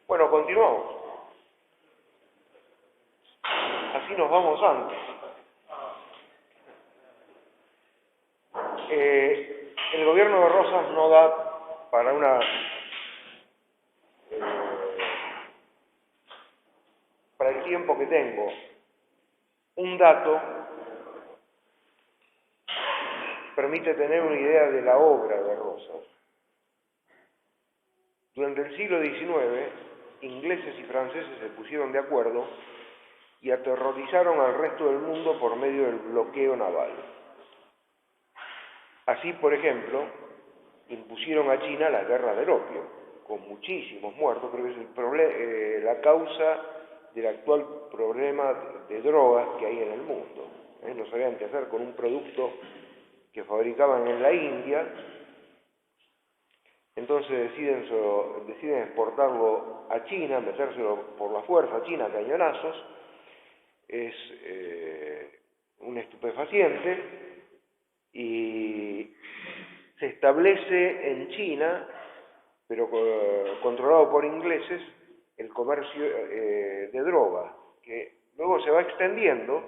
Bueno, continuamos. Así nos vamos antes. El gobierno de Rosas no da para para el tiempo que tengo, un dato permite tener una idea de la obra de Rosas. Durante el siglo XIX, ingleses y franceses se pusieron de acuerdo y aterrorizaron al resto del mundo por medio del bloqueo naval. Así, por ejemplo, impusieron a China la guerra del opio, con muchísimos muertos, pero es la causa del actual problema de drogas que hay en el mundo. No sabían qué hacer con un producto que fabricaban en la India, entonces deciden exportarlo a China, metérselo por la fuerza a China a cañonazos. Es un estupefaciente y se establece en China, pero controlado por ingleses, el comercio de droga, que luego se va extendiendo,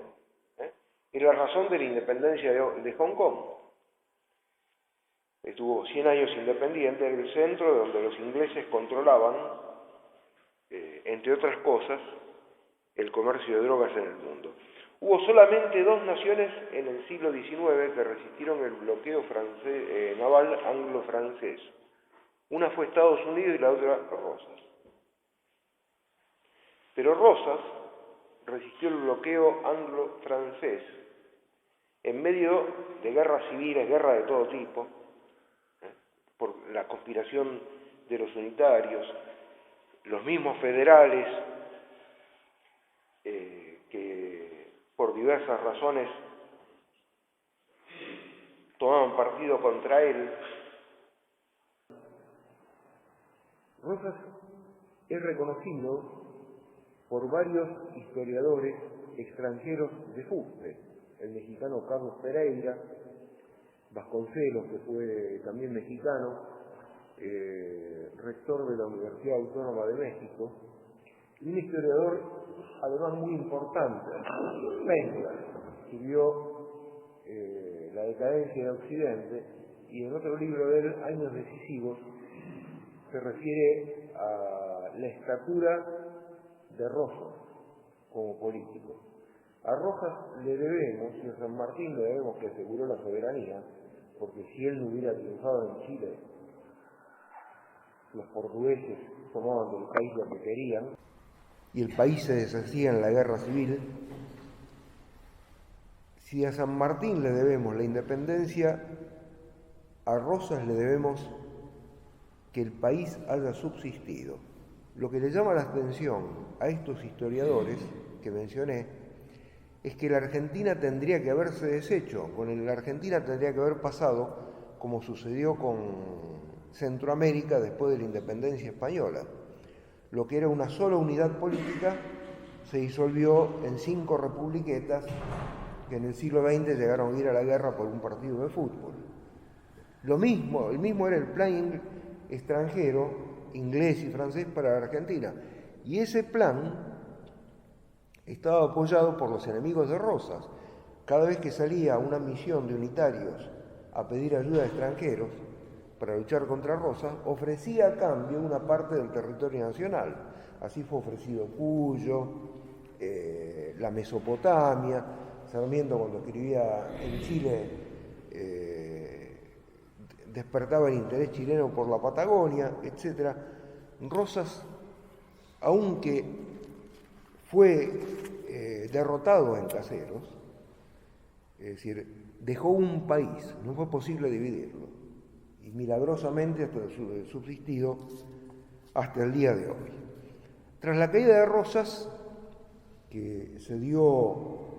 es la razón de la independencia de Hong Kong. Estuvo 100 años independiente en el centro donde los ingleses controlaban, entre otras cosas, el comercio de drogas en el mundo. Hubo solamente dos naciones en el siglo XIX que resistieron el bloqueo naval anglo-francés. Una fue Estados Unidos y la otra Rosas. Pero Rosas resistió el bloqueo anglo-francés en medio de guerras civiles, guerra de todo tipo, por la conspiración de los unitarios, los mismos federales, que por diversas razones tomaban partido contra él. Rosas es reconocido por varios historiadores extranjeros de fuste, el mexicano Carlos Pereira, Vasconcelos, que fue también mexicano, rector de la Universidad Autónoma de México, y un historiador además muy importante, Spengler, escribió La decadencia de Occidente, y en otro libro de él, Años decisivos, se refiere a la estatura de Rosas como político. A Rosas le debemos, y a San Martín le debemos que aseguró la soberanía, porque si él no hubiera triunfado en Chile, los portugueses tomaban del país lo que querían, y el país se deshacía en la guerra civil. Si a San Martín le debemos la independencia, a Rosas le debemos que el país haya subsistido. Lo que le llama la atención a estos historiadores que mencioné es que la Argentina tendría que haberse deshecho, la Argentina tendría que haber pasado como sucedió con Centroamérica después de la independencia española. Lo que era una sola unidad política se disolvió en 5 republiquetas que en el siglo XX llegaron a ir a la guerra por un partido de fútbol. El mismo era el plan extranjero, inglés y francés para la Argentina. Y ese plan estaba apoyado por los enemigos de Rosas. Cada vez que salía una misión de unitarios a pedir ayuda a extranjeros para luchar contra Rosas, ofrecía a cambio una parte del territorio nacional. Así fue ofrecido Cuyo, la Mesopotamia. Sarmiento, cuando escribía en Chile, despertaba el interés chileno por la Patagonia, etc. Rosas, aunque fue derrotado en Caseros, es decir, dejó un país, no fue posible dividirlo, y milagrosamente hasta subsistido hasta el día de hoy. Tras la caída de Rosas, que se dio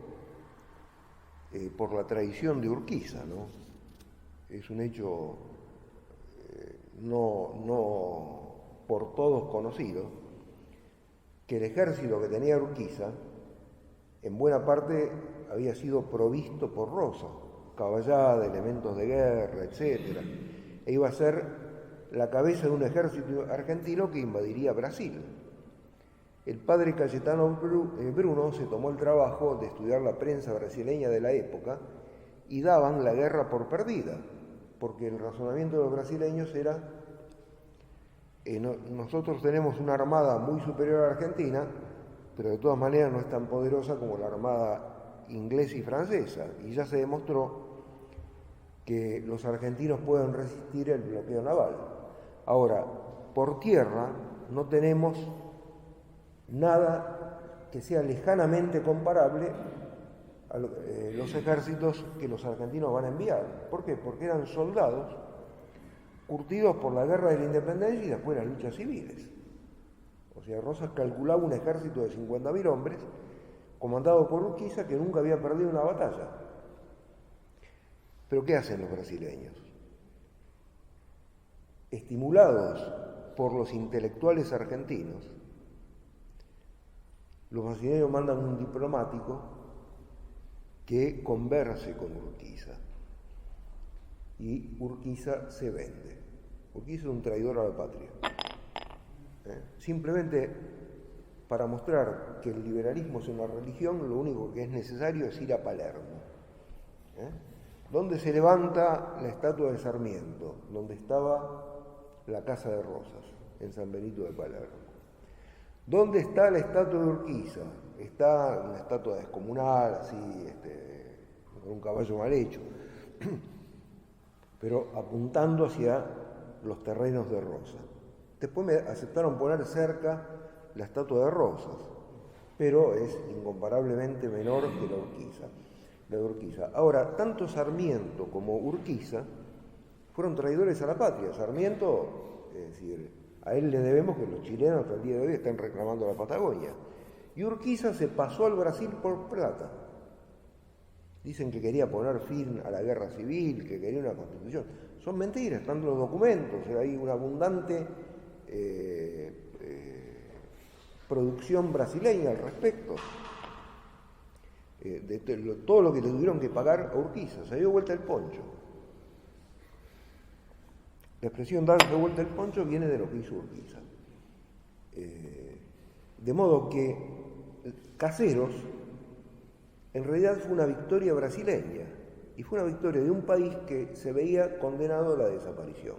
por la traición de Urquiza, ¿no? Es un hecho no por todos conocido, que el ejército que tenía Urquiza en buena parte había sido provisto por Rosas, caballada, elementos de guerra, etc. E iba a ser la cabeza de un ejército argentino que invadiría Brasil. el padre Cayetano Bruno se tomó el trabajo de estudiar la prensa brasileña de la época y daban la guerra por perdida, porque el razonamiento de los brasileños era, nosotros tenemos una armada muy superior a la Argentina, pero de todas maneras no es tan poderosa como la armada inglesa y francesa, y ya se demostró que los argentinos pueden resistir el bloqueo naval. Ahora, por tierra no tenemos nada que sea lejanamente comparable a los ejércitos que los argentinos van a enviar. ¿Por qué? Porque eran soldados curtidos por la guerra de la independencia y después las luchas civiles. O sea, Rosas calculaba un ejército de 50.000 hombres, comandado por Urquiza, que nunca había perdido una batalla. Pero ¿qué hacen los brasileños? Estimulados por los intelectuales argentinos, los brasileños mandan un diplomático que converse con Urquiza. Y Urquiza se vende. Urquiza es un traidor a la patria. Simplemente para mostrar que el liberalismo es una religión, lo único que es necesario es ir a Palermo. ¿Dónde se levanta la estatua de Sarmiento? Donde estaba la Casa de Rosas, en San Benito de Palermo. ¿Dónde está la estatua de Urquiza? Está una estatua descomunal, así, con un caballo mal hecho, pero apuntando hacia los terrenos de Rosas. Después me aceptaron poner cerca la estatua de Rosas, pero es incomparablemente menor que la de Urquiza. Ahora, tanto Sarmiento como Urquiza fueron traidores a la patria. Sarmiento, es decir, a él le debemos que los chilenos hasta el día de hoy están reclamando la Patagonia. Y Urquiza se pasó al Brasil por plata. Dicen que quería poner fin a la guerra civil, que quería una constitución. Son mentiras, están los documentos, hay una abundante producción brasileña al respecto. Todo lo que le tuvieron que pagar a Urquiza, se dio vuelta el poncho. La expresión darse vuelta el poncho viene de lo que hizo Urquiza. De modo que Caseros en realidad fue una victoria brasileña y fue una victoria de un país que se veía condenado a la desaparición.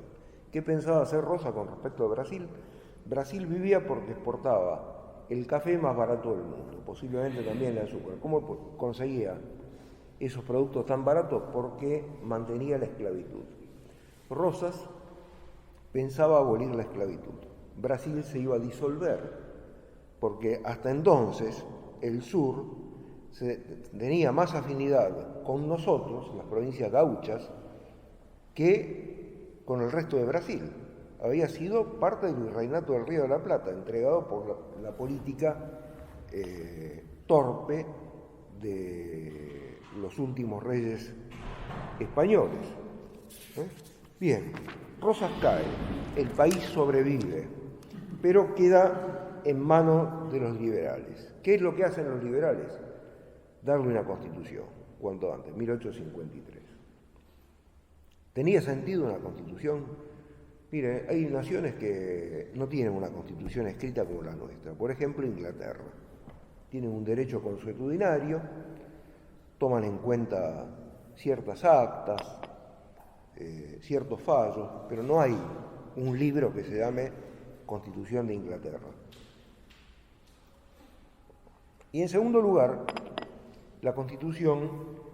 ¿Qué pensaba hacer Rosa con respecto a Brasil? Brasil vivía porque exportaba el café más barato del mundo, posiblemente también el azúcar. ¿Cómo conseguía esos productos tan baratos? Porque mantenía la esclavitud. Rosas pensaba abolir la esclavitud. Brasil se iba a disolver, porque hasta entonces el sur tenía más afinidad con nosotros, las provincias gauchas, que con el resto de Brasil. Había sido parte del virreinato del Río de la Plata, entregado por la política torpe de los últimos reyes españoles. Bien, Rosas cae, el país sobrevive, pero queda en manos de los liberales. ¿Qué es lo que hacen los liberales? Darle una constitución, cuanto antes, 1853. ¿Tenía sentido una constitución? Mire, hay naciones que no tienen una constitución escrita como la nuestra. Por ejemplo, Inglaterra. Tienen un derecho consuetudinario, toman en cuenta ciertas actas, ciertos fallos, pero no hay un libro que se llame Constitución de Inglaterra. Y en segundo lugar, la Constitución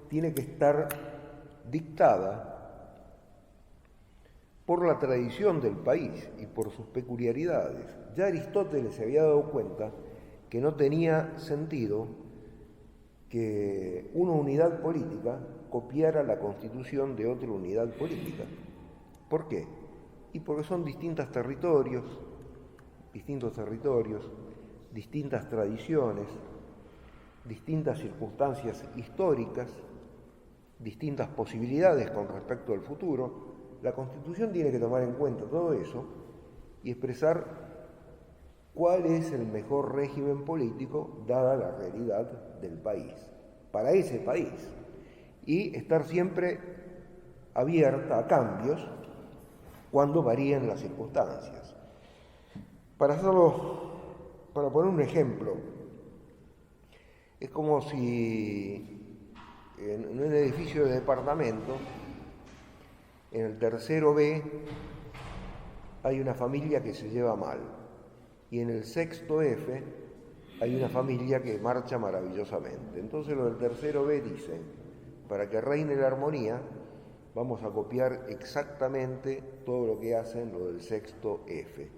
tiene que estar dictada por la tradición del país y por sus peculiaridades. Ya Aristóteles se había dado cuenta que no tenía sentido que una unidad política copiara la constitución de otra unidad política. ¿Por qué? Y porque son distintos territorios, distintas tradiciones, distintas circunstancias históricas, distintas posibilidades con respecto al futuro. La Constitución tiene que tomar en cuenta todo eso y expresar cuál es el mejor régimen político dada la realidad del país, para ese país, y estar siempre abierta a cambios cuando varíen las circunstancias. Para hacerlo para poner un ejemplo, es como si en un edificio de departamento, en el tercero B, hay una familia que se lleva mal, y en el sexto F hay una familia que marcha maravillosamente. Entonces lo del tercero B dice, para que reine la armonía, vamos a copiar exactamente todo lo que hacen lo del sexto F.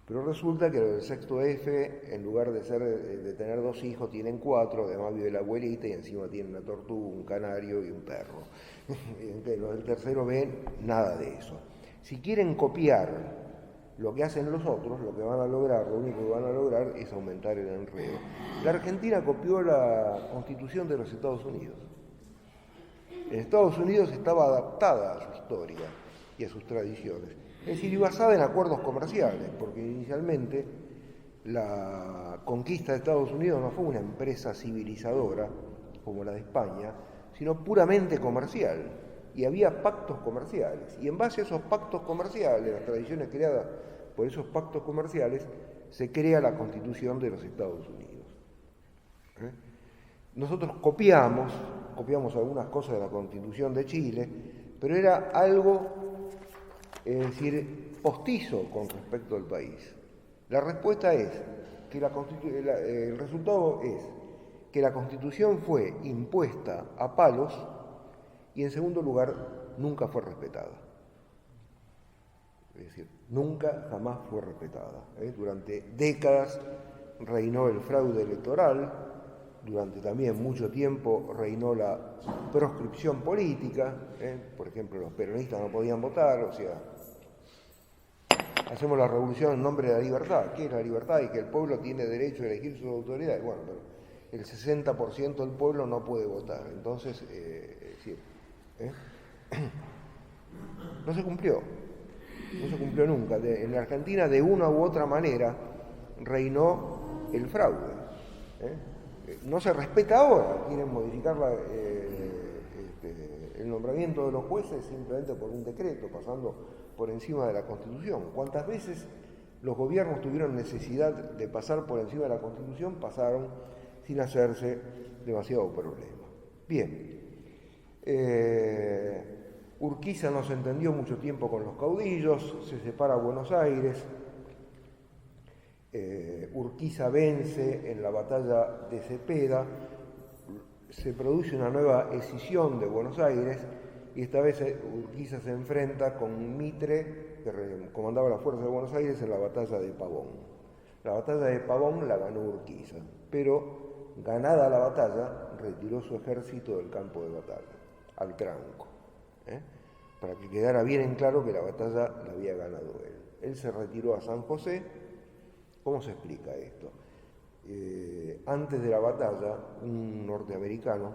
Pero resulta que lo del sexto F, en lugar de tener 2 hijos, tienen 4, además vive la abuelita y encima tienen una tortuga, un canario y un perro. Entonces, lo del tercero B, nada de eso. Si quieren copiar lo que hacen los otros, lo que van a lograr, lo único que van a lograr es aumentar el enredo. La Argentina copió la Constitución de los Estados Unidos. En Estados Unidos estaba adaptada a su historia y a sus tradiciones. Es decir, y basada en acuerdos comerciales, porque inicialmente la conquista de Estados Unidos no fue una empresa civilizadora como la de España, sino puramente comercial. Y había pactos comerciales. Y en base a esos pactos comerciales, las tradiciones creadas por esos pactos comerciales, se crea la Constitución de los Estados Unidos. Nosotros copiamos algunas cosas de la Constitución de Chile, pero era algo, es decir, postizo con respecto al país. La respuesta es que el resultado es que la Constitución fue impuesta a palos y, en segundo lugar, nunca fue respetada. Es decir, nunca, jamás fue respetada. Durante décadas reinó el fraude electoral, durante también mucho tiempo reinó la proscripción política, por ejemplo, los peronistas no podían votar, o sea, hacemos la revolución en nombre de la libertad. ¿Qué es la libertad? Y que el pueblo tiene derecho a elegir sus autoridades. Bueno, pero el 60% del pueblo no puede votar, entonces, no se cumplió nunca. En la Argentina, de una u otra manera, reinó el fraude. No se respeta ahora, quieren modificar el nombramiento de los jueces simplemente por un decreto, pasando por encima de la Constitución. ¿Cuántas veces los gobiernos tuvieron necesidad de pasar por encima de la Constitución? Pasaron sin hacerse demasiado problema. Bien. Urquiza no se entendió mucho tiempo con los caudillos, se separa Buenos Aires. Urquiza vence en la batalla de Cepeda, se produce una nueva escisión de Buenos Aires y esta vez Urquiza se enfrenta con Mitre, que comandaba las fuerzas de Buenos Aires, en la batalla de Pavón. La batalla de Pavón la ganó Urquiza, pero ganada la batalla retiró su ejército del campo de batalla, al tranco, para que quedara bien en claro que la batalla la había ganado él. Él se retiró a San José. ¿Cómo se explica esto? Antes de la batalla, un norteamericano,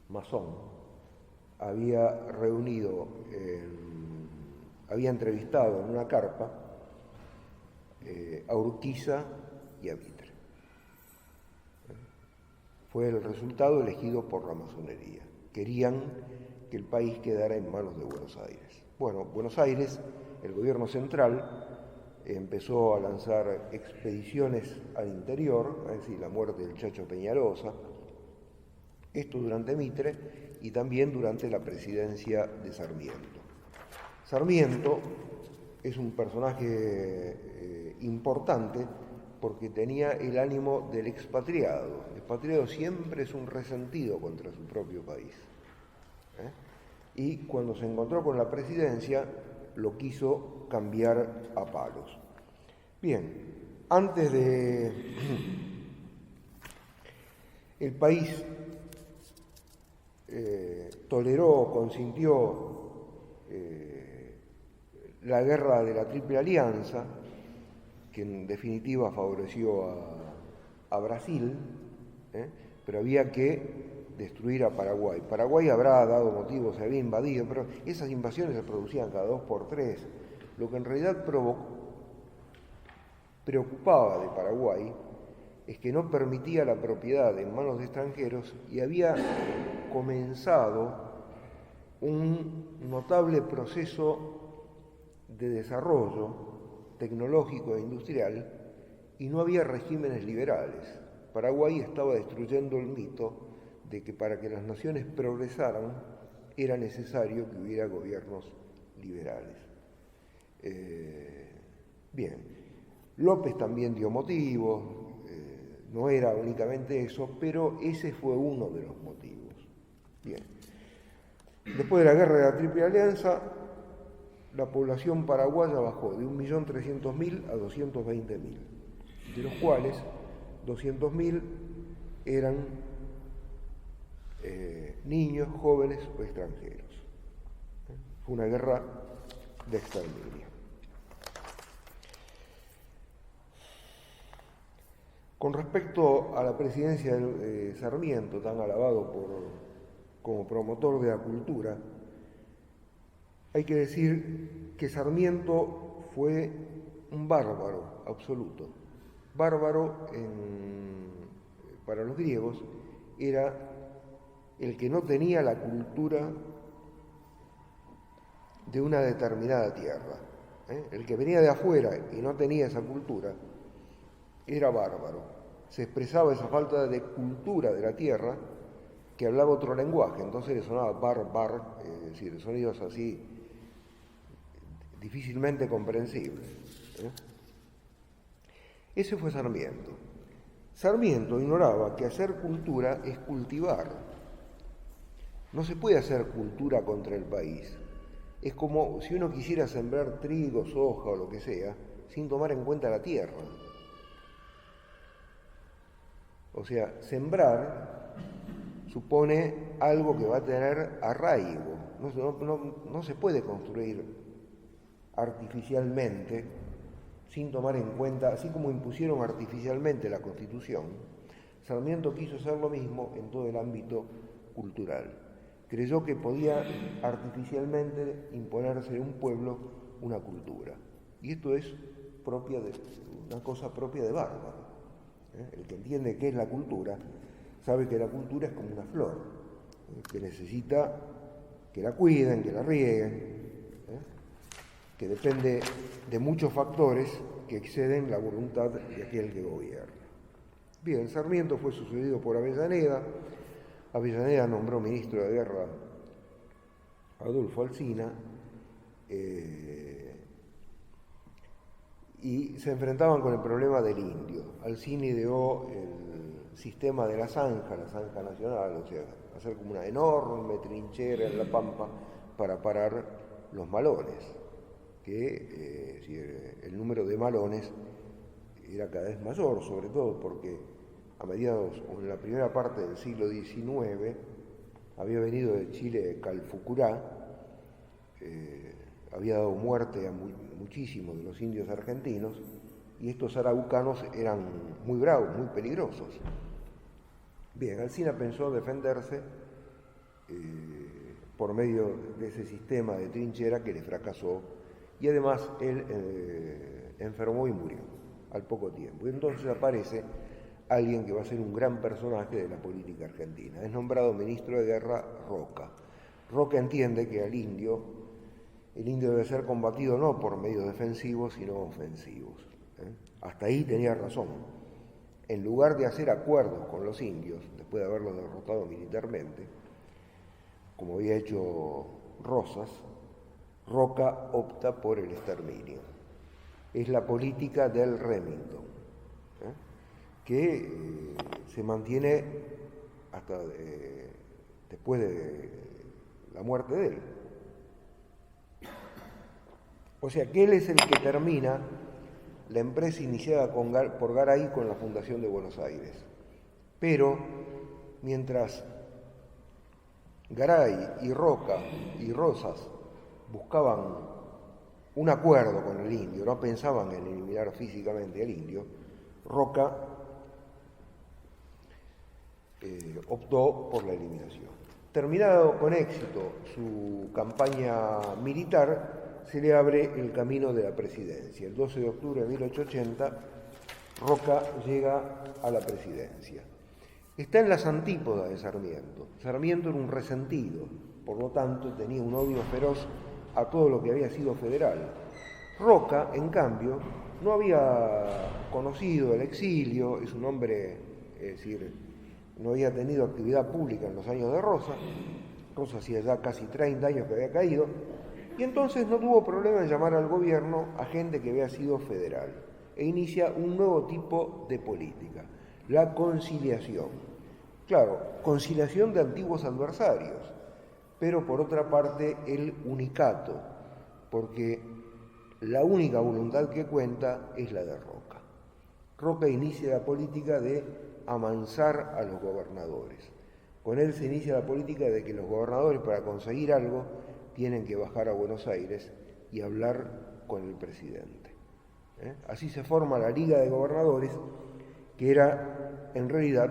masón, había entrevistado en una carpa a Urquiza y a Mitre. Fue el resultado elegido por la masonería. Querían que el país quedara en manos de Buenos Aires. Bueno, Buenos Aires, el gobierno central, empezó a lanzar expediciones al interior, es decir, la muerte del Chacho Peñalosa, esto durante Mitre y también durante la presidencia de Sarmiento. Sarmiento es un personaje importante porque tenía el ánimo del expatriado. El expatriado siempre es un resentido contra su propio país. Y cuando se encontró con la presidencia, lo quiso cambiar a palos. Bien, antes de... El país toleró, consintió la guerra de la Triple Alianza, que en definitiva favoreció a Brasil, pero había que destruir a Paraguay. Paraguay habrá dado motivos, se había invadido, pero esas invasiones se producían cada 2 por 3. Lo que en realidad preocupaba de Paraguay es que no permitía la propiedad en manos de extranjeros y había comenzado un notable proceso de desarrollo tecnológico e industrial y no había regímenes liberales. Paraguay estaba destruyendo el mito de que para que las naciones progresaran era necesario que hubiera gobiernos liberales. Bien, López también dio motivos, no era únicamente eso, pero ese fue uno de los motivos. Bien, después de la guerra de la Triple Alianza, la población paraguaya bajó de 1.300.000 a 220.000, de los cuales 200.000 eran niños, jóvenes o extranjeros. Fue una guerra de exterminio. Con respecto a la presidencia de Sarmiento, tan alabado como promotor de la cultura, hay que decir que Sarmiento fue un bárbaro absoluto. Bárbaro para los griegos era el que no tenía la cultura de una determinada tierra. El que venía de afuera y no tenía esa cultura era bárbaro. Se expresaba esa falta de cultura de la tierra que hablaba otro lenguaje, entonces le sonaba bar, es decir, sonidos así difícilmente comprensibles. Ese fue Sarmiento. Sarmiento ignoraba que hacer cultura es cultivar. No se puede hacer cultura contra el país. Es como si uno quisiera sembrar trigo, soja o lo que sea, sin tomar en cuenta la tierra. O sea, sembrar supone algo que va a tener arraigo. No se puede construir artificialmente sin tomar en cuenta, así como impusieron artificialmente la Constitución, Sarmiento quiso hacer lo mismo en todo el ámbito cultural. Creyó que podía artificialmente imponerse en un pueblo una cultura. Y esto es una cosa propia de bárbaro. El que entiende qué es la cultura, sabe que la cultura es como una flor, que necesita que la cuiden, que la rieguen, que depende de muchos factores que exceden la voluntad de aquel que gobierna. Bien, Sarmiento fue sucedido por Avellaneda. Avellaneda nombró ministro de Guerra a Adolfo Alsina, y se enfrentaban con el problema del indio. Alsina ideó el sistema de la zanja nacional, o sea, hacer como una enorme trinchera en la pampa para parar los malones, que el número de malones era cada vez mayor, sobre todo porque a mediados o en la primera parte del siglo XIX había venido de Chile Calfucurá, había dado muerte a muchísimos de los indios argentinos, y estos araucanos eran muy bravos, muy peligrosos. Bien, Alsina pensó defenderse por medio de ese sistema de trinchera que le fracasó, y además él enfermó y murió al poco tiempo. Y entonces aparece alguien que va a ser un gran personaje de la política argentina. Es nombrado ministro de Guerra Roca. Roca entiende que el indio debe ser combatido no por medios defensivos, sino ofensivos. Hasta ahí tenía razón. En lugar de hacer acuerdos con los indios, después de haberlos derrotado militarmente, como había hecho Rosas, Roca opta por el exterminio. Es la política del Remington, que se mantiene hasta después de la muerte de él. O sea que él es el que termina la empresa iniciada por Garay con la fundación de Buenos Aires. Pero mientras Garay y Roca y Rosas buscaban un acuerdo con el indio, no pensaban en eliminar físicamente al indio, Roca optó por la eliminación. Terminado con éxito su campaña militar, se le abre el camino de la presidencia. El 12 de octubre de 1880, Roca llega a la presidencia. Está en las antípodas de Sarmiento. Sarmiento era un resentido, por lo tanto tenía un odio feroz a todo lo que había sido federal. Roca, en cambio, no había conocido el exilio, es un hombre, es decir, no había tenido actividad pública en los años de Rosa. Rosa hacía ya casi 30 años que había caído, y entonces no tuvo problema en llamar al gobierno a gente que había sido federal, e inicia un nuevo tipo de política, la conciliación. Claro, conciliación de antiguos adversarios, pero por otra parte el unicato, porque la única voluntad que cuenta es la de Roca. Roca inicia la política de amansar a los gobernadores. Con él se inicia la política de que los gobernadores, para conseguir algo, tienen que bajar a Buenos Aires y hablar con el presidente. Así se forma la Liga de Gobernadores, que era en realidad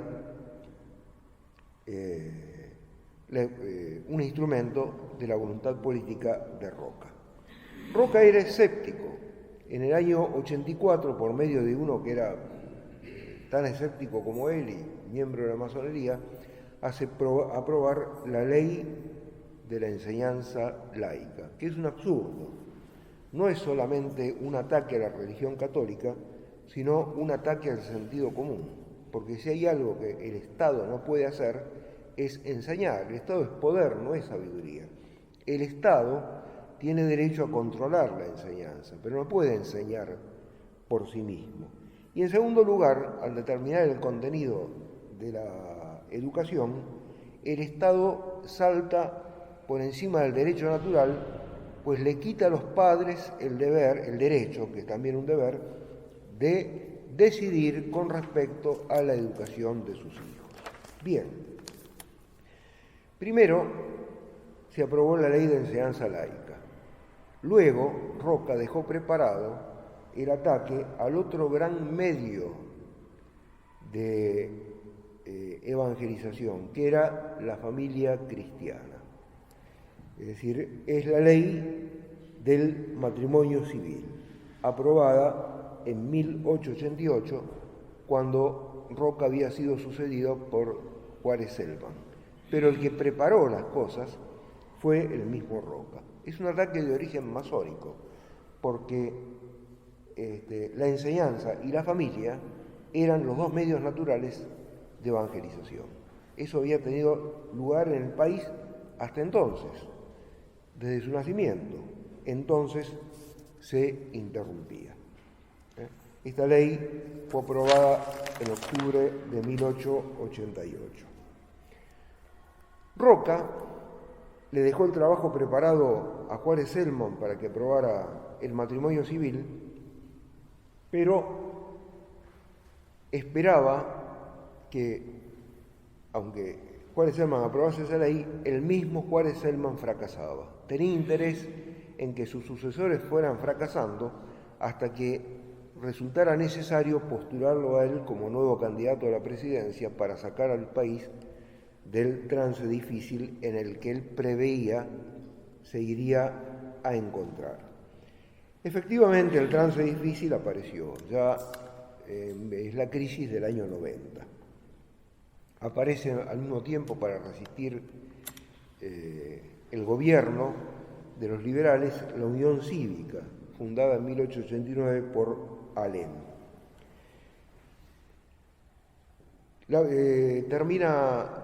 un instrumento de la voluntad política de Roca. Roca era escéptico. En el año 84, por medio de uno que era tan escéptico como él y miembro de la masonería, hace aprobar la ley de la enseñanza laica, que es un absurdo. No es solamente un ataque a la religión católica, sino un ataque al sentido común, porque si hay algo que el Estado no puede hacer es enseñar. El Estado es poder, no es sabiduría. El Estado tiene derecho a controlar la enseñanza, pero no puede enseñar por sí mismo. Y en segundo lugar, al determinar el contenido de la educación, el Estado salta por encima del derecho natural, pues le quita a los padres el derecho, que es también un deber, de decidir con respecto a la educación de sus hijos. Bien, primero se aprobó la ley de enseñanza laica. Luego, Roca dejó preparado el ataque al otro gran medio de evangelización, que era la familia cristiana. Es decir, es la ley del matrimonio civil, aprobada en 1888, cuando Roca había sido sucedido por Juárez Selman. Pero el que preparó las cosas fue el mismo Roca. Es un ataque de origen masónico, porque la enseñanza y la familia eran los dos medios naturales de evangelización. Eso había tenido lugar en el país hasta entonces, desde su nacimiento. Entonces se interrumpía. Esta ley fue aprobada en octubre de 1888. Roca le dejó el trabajo preparado a Juárez Selman para que aprobara el matrimonio civil, pero esperaba que, aunque Juárez Selman aprobase esa ley, el mismo Juárez Selman fracasaba. Tenía interés en que sus sucesores fueran fracasando hasta que resultara necesario postularlo a él como nuevo candidato a la presidencia para sacar al país del trance difícil en el que él preveía se iría a encontrar. Efectivamente, el trance difícil apareció, ya es la crisis del año 90. Aparece al mismo tiempo para resistir el gobierno de los liberales, la Unión Cívica, fundada en 1889 por Alem. Termina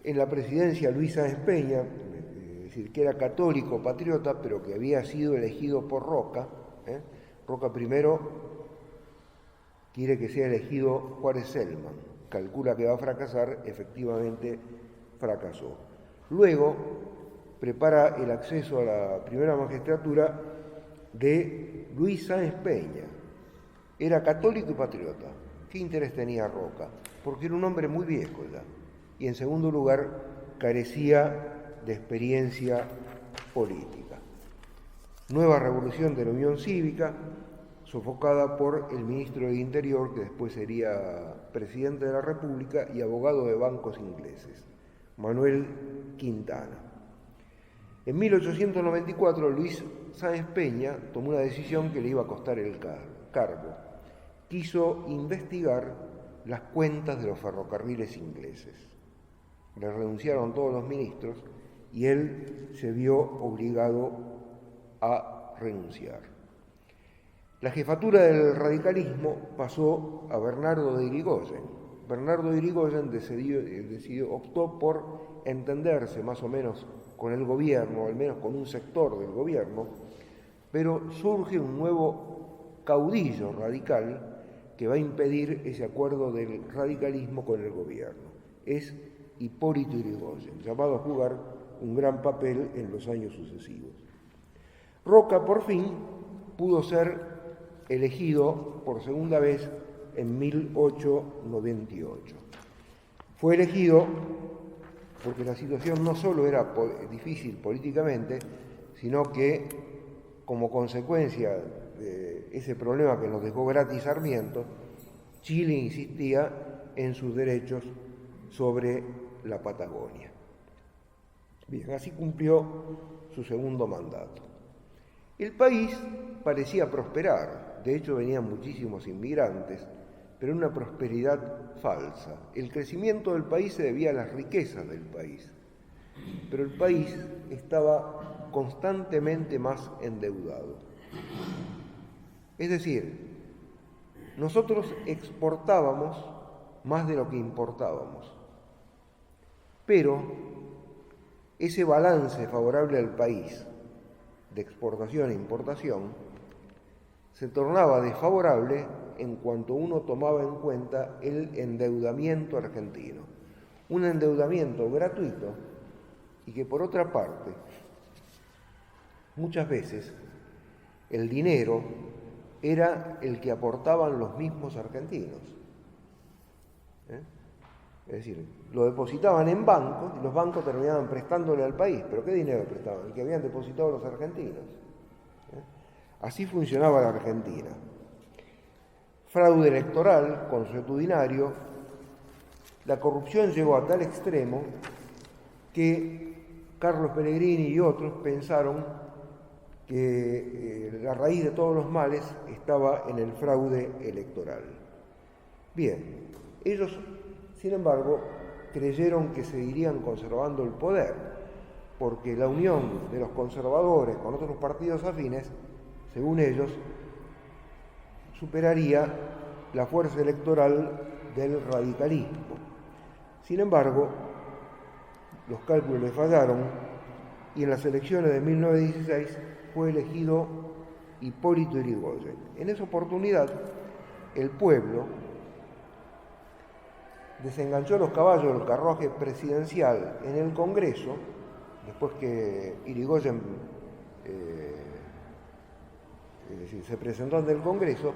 en la presidencia Luis Sáenz Peña, es decir, que era católico, patriota, pero que había sido elegido por Roca. Roca primero quiere que sea elegido Juárez Selman, calcula que va a fracasar, efectivamente fracasó. Luego prepara el acceso a la primera magistratura de Luis Sáenz Peña. Era católico y patriota. ¿Qué interés tenía Roca? Porque era un hombre muy viejo ya. Y en segundo lugar, carecía de experiencia política. Nueva revolución de la Unión Cívica, sofocada por el ministro del Interior, que después sería presidente de la República y abogado de bancos ingleses, Manuel Quintana. En 1894, Luis Sáenz Peña tomó una decisión que le iba a costar el cargo. Quiso investigar las cuentas de los ferrocarriles ingleses. Le renunciaron todos los ministros y él se vio obligado a renunciar. La jefatura del radicalismo pasó a Bernardo de Irigoyen. Bernardo de Irigoyen optó por entenderse más o menos con el gobierno, al menos con un sector del gobierno, pero surge un nuevo caudillo radical que va a impedir ese acuerdo del radicalismo con el gobierno. Es Hipólito Yrigoyen, llamado a jugar un gran papel en los años sucesivos. Roca, por fin, pudo ser elegido por segunda vez en 1898. Fue elegido porque la situación no solo era difícil políticamente, sino que, como consecuencia de ese problema que nos dejó gratis Sarmiento, Chile insistía en sus derechos sobre la Patagonia. Bien, así cumplió su segundo mandato. El país parecía prosperar, de hecho venían muchísimos inmigrantes, pero una prosperidad falsa. El crecimiento del país se debía a las riquezas del país, pero el país estaba constantemente más endeudado. Es decir, nosotros exportábamos más de lo que importábamos, pero ese balance favorable al país de exportación e importación se tornaba desfavorable en cuanto uno tomaba en cuenta el endeudamiento argentino, un endeudamiento gratuito y que, por otra parte, muchas veces el dinero era el que aportaban los mismos argentinos. Es decir, lo depositaban en bancos y los bancos terminaban prestándole al país. ¿Pero qué dinero prestaban? El que habían depositado los argentinos. Así funcionaba la Argentina. Fraude electoral, consuetudinario. La corrupción llegó a tal extremo que Carlos Pellegrini y otros pensaron que la raíz de todos los males estaba en el fraude electoral. Bien, ellos, sin embargo, creyeron que seguirían conservando el poder, porque la unión de los conservadores con otros partidos afines, según ellos, superaría la fuerza electoral del radicalismo. Sin embargo, los cálculos les fallaron y en las elecciones de 1916 fue elegido Hipólito Yrigoyen. En esa oportunidad, el pueblo desenganchó los caballos del carruaje presidencial en el Congreso, después que Yrigoyen se presentó ante el Congreso,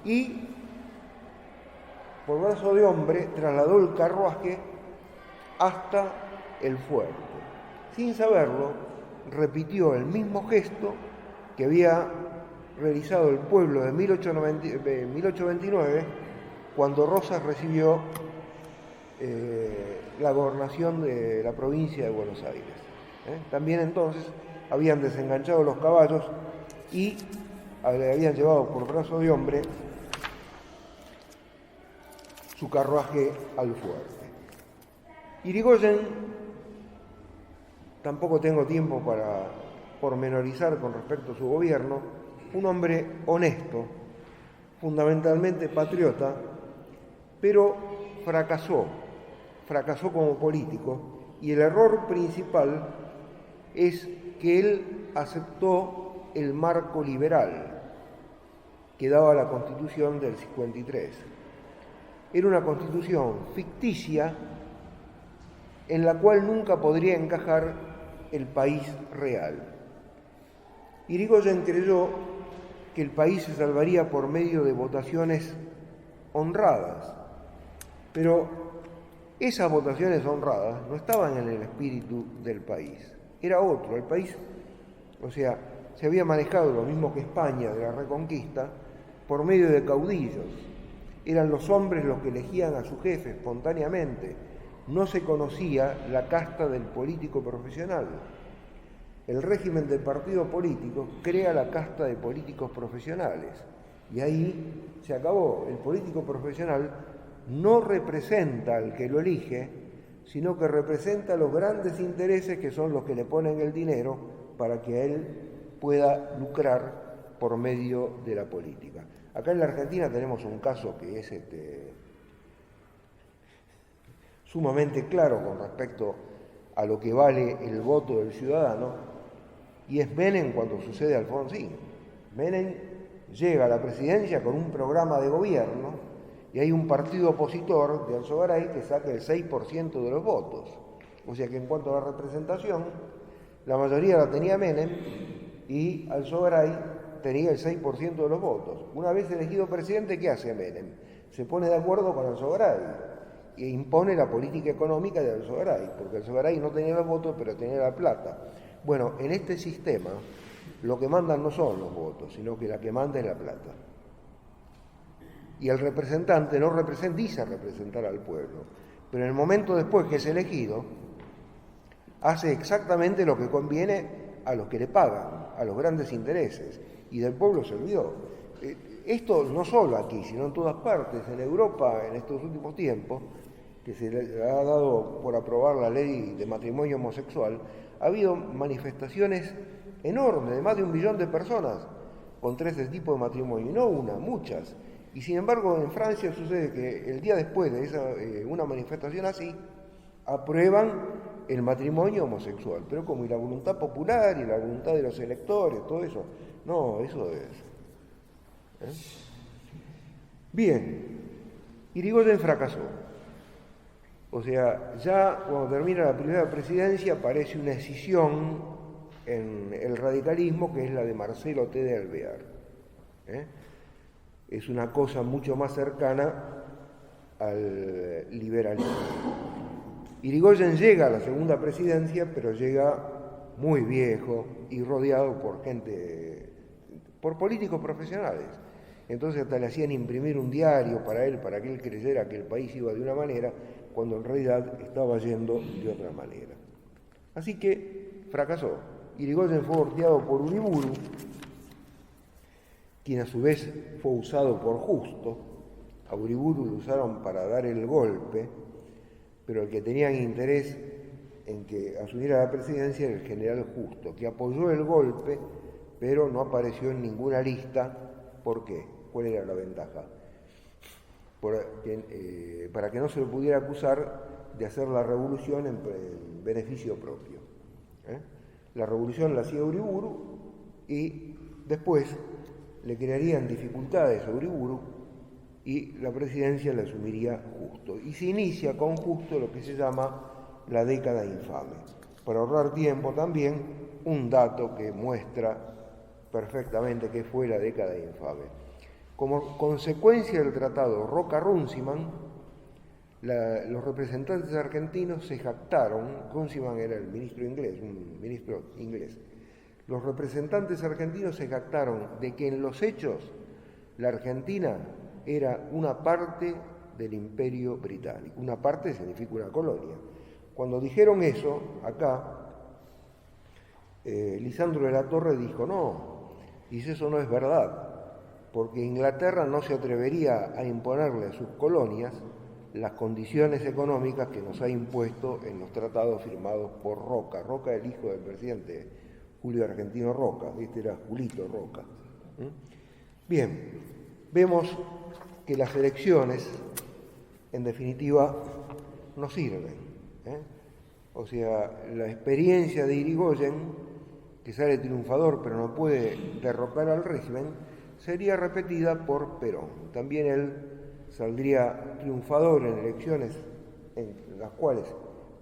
y por brazo de hombre trasladó el carruaje hasta el fuerte. Sin saberlo, repitió el mismo gesto que había realizado el pueblo de 1829 cuando Rosas recibió la gobernación de la provincia de Buenos Aires. También entonces habían desenganchado los caballos y le habían llevado por brazo de hombre su carruaje al fuerte. Yrigoyen, tampoco tengo tiempo para pormenorizar con respecto a su gobierno, un hombre honesto, fundamentalmente patriota, pero fracasó como político, y el error principal es que él aceptó el marco liberal que daba la Constitución del 53. Era una constitución ficticia en la cual nunca podría encajar el país real. Yrigoyen creyó que el país se salvaría por medio de votaciones honradas, pero esas votaciones honradas no estaban en el espíritu del país, era otro. El país, se había manejado lo mismo que España de la Reconquista, por medio de caudillos. Eran los hombres los que elegían a su jefe espontáneamente. No se conocía la casta del político profesional. El régimen del partido político crea la casta de políticos profesionales y ahí se acabó. El político profesional no representa al que lo elige, sino que representa los grandes intereses que son los que le ponen el dinero para que él pueda lucrar por medio de la política. Acá en la Argentina tenemos un caso que es sumamente claro con respecto a lo que vale el voto del ciudadano, y es Menem cuando sucede a Alfonsín. Menem llega a la presidencia con un programa de gobierno y hay un partido opositor de Alzogaray que saca el 6% de los votos. O sea que en cuanto a la representación, la mayoría la tenía Menem y Alzogaray tenía el 6% de los votos. Una vez elegido presidente, ¿qué hace Menem? Se pone de acuerdo con Alzogaray e impone la política económica de Alzogaray, porque Alzogaray no tenía los votos, pero tenía la plata. Bueno, en este sistema lo que mandan no son los votos, sino que la que manda es la plata. Y el representante no dice representar al pueblo, pero en el momento después que es elegido, hace exactamente lo que conviene a los que le pagan, a los grandes intereses, y del pueblo se olvidó. Esto no solo aquí, sino en todas partes. En Europa, en estos últimos tiempos, que se le ha dado por aprobar la ley de matrimonio homosexual, ha habido manifestaciones enormes de más de 1 millón de personas contra ese tipo de matrimonio, y no una, muchas. Y sin embargo en Francia sucede que el día después de una manifestación así, aprueban el matrimonio homosexual, pero como y la voluntad popular y la voluntad de los electores, todo eso, no, eso es. Bien, Irigoyen fracasó. O sea, ya cuando termina la primera presidencia aparece una escisión en el radicalismo que es la de Marcelo T. de Alvear. Es una cosa mucho más cercana al liberalismo. Irigoyen llega a la segunda presidencia, pero llega muy viejo y rodeado por gente, por políticos profesionales. Entonces hasta le hacían imprimir un diario para que él creyera que el país iba de una manera, cuando en realidad estaba yendo de otra manera. Así que fracasó. Irigoyen fue sorteado por Uriburu, quien a su vez fue usado por Justo. A Uriburu lo usaron para dar el golpe, pero el que tenía interés en que asumiera la presidencia era el general Justo, que apoyó el golpe, pero no apareció en ninguna lista. ¿Por qué? ¿Cuál era la ventaja? Para que no se le pudiera acusar de hacer la revolución en beneficio propio. La revolución la hacía Uriburu y después le crearían dificultades a Uriburu y la presidencia la asumiría Justo. Y se inicia con Justo lo que se llama la década infame. Para ahorrar tiempo también, un dato que muestra perfectamente qué fue la década infame. Como consecuencia del tratado Roca-Runciman, los representantes argentinos se jactaron. Runciman era el ministro inglés. Los representantes argentinos se jactaron de que en los hechos la Argentina era una parte del Imperio Británico. Una parte significa una colonia. Cuando dijeron eso, acá, Lisandro de la Torre dijo, no, dice, eso no es verdad, porque Inglaterra no se atrevería a imponerle a sus colonias las condiciones económicas que nos ha impuesto en los tratados firmados por Roca. Roca, el hijo del presidente Julio Argentino Roca, este era Julito Roca. Bien, vemos que las elecciones, en definitiva, no sirven. O sea, la experiencia de Irigoyen, que sale triunfador pero no puede derrocar al régimen, sería repetida por Perón. También él saldría triunfador en elecciones en las cuales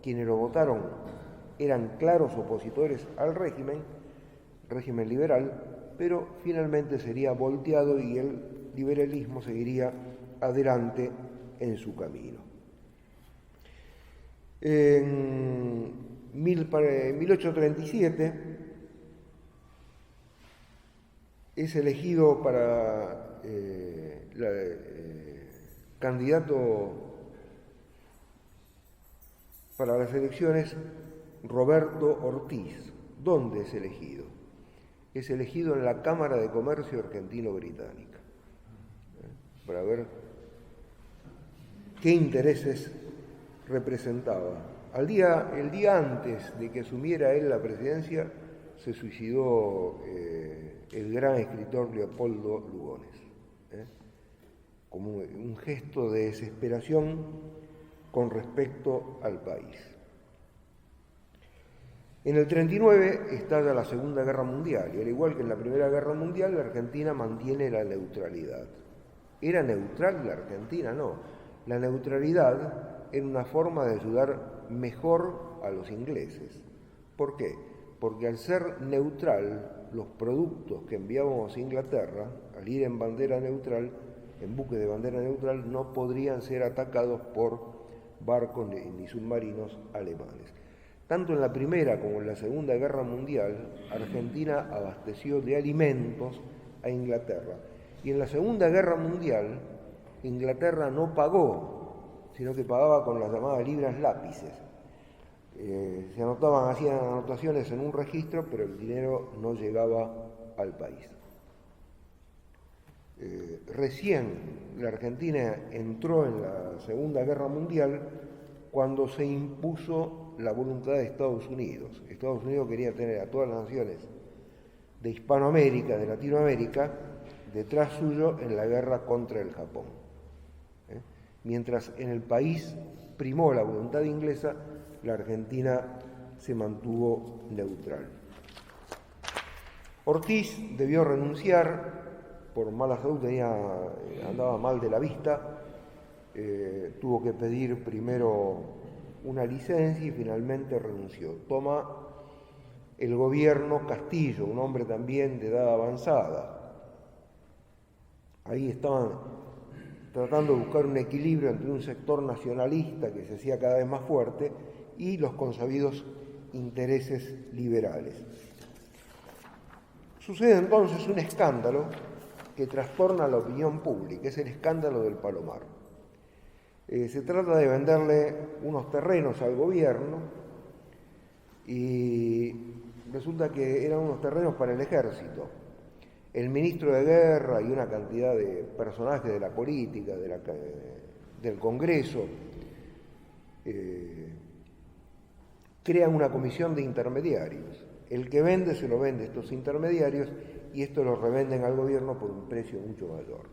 quienes lo votaron eran claros opositores al régimen liberal, pero finalmente sería volteado y el liberalismo seguiría adelante en su camino. En 1837 es elegido para candidato para las elecciones Roberto Ortiz. ¿Dónde es elegido? Es elegido en la Cámara de Comercio Argentino-Británica, para ver qué intereses representaba. El día antes de que asumiera él la presidencia, se suicidó el gran escritor Leopoldo Lugones, como un gesto de desesperación con respecto al país. En el 39 estalla la Segunda Guerra Mundial, y al igual que en la Primera Guerra Mundial, la Argentina mantiene la neutralidad. ¿Era neutral la Argentina? No. La neutralidad era una forma de ayudar mejor a los ingleses. ¿Por qué? Porque al ser neutral, los productos que enviábamos a Inglaterra, al ir en bandera neutral, en buques de bandera neutral, no podrían ser atacados por barcos ni submarinos alemanes. Tanto en la Primera como en la Segunda Guerra Mundial, Argentina abasteció de alimentos a Inglaterra. Y en la Segunda Guerra Mundial, Inglaterra no pagó, sino que pagaba con las llamadas libras lápices. Se anotaban, hacían anotaciones en un registro, pero el dinero no llegaba al país. Recién la Argentina entró en la Segunda Guerra Mundial cuando se impuso la voluntad de Estados Unidos. Estados Unidos quería tener a todas las naciones de Hispanoamérica, de Latinoamérica, detrás suyo en la guerra contra el Japón. Mientras en el país primó la voluntad inglesa, la Argentina se mantuvo neutral. Ortiz debió renunciar por mala salud, andaba mal de la vista, tuvo que pedir primero una licencia y finalmente renunció. Toma el gobierno Castillo, un hombre también de edad avanzada. Ahí estaban tratando de buscar un equilibrio entre un sector nacionalista que se hacía cada vez más fuerte y los consabidos intereses liberales. Sucede entonces un escándalo que trastorna la opinión pública, es el escándalo del Palomar. Se trata de venderle unos terrenos al gobierno y resulta que eran unos terrenos para el ejército. El ministro de Guerra y una cantidad de personajes de la política, del Congreso, crean una comisión de intermediarios. El que vende se lo vende a estos intermediarios y esto lo revenden al gobierno por un precio mucho mayor.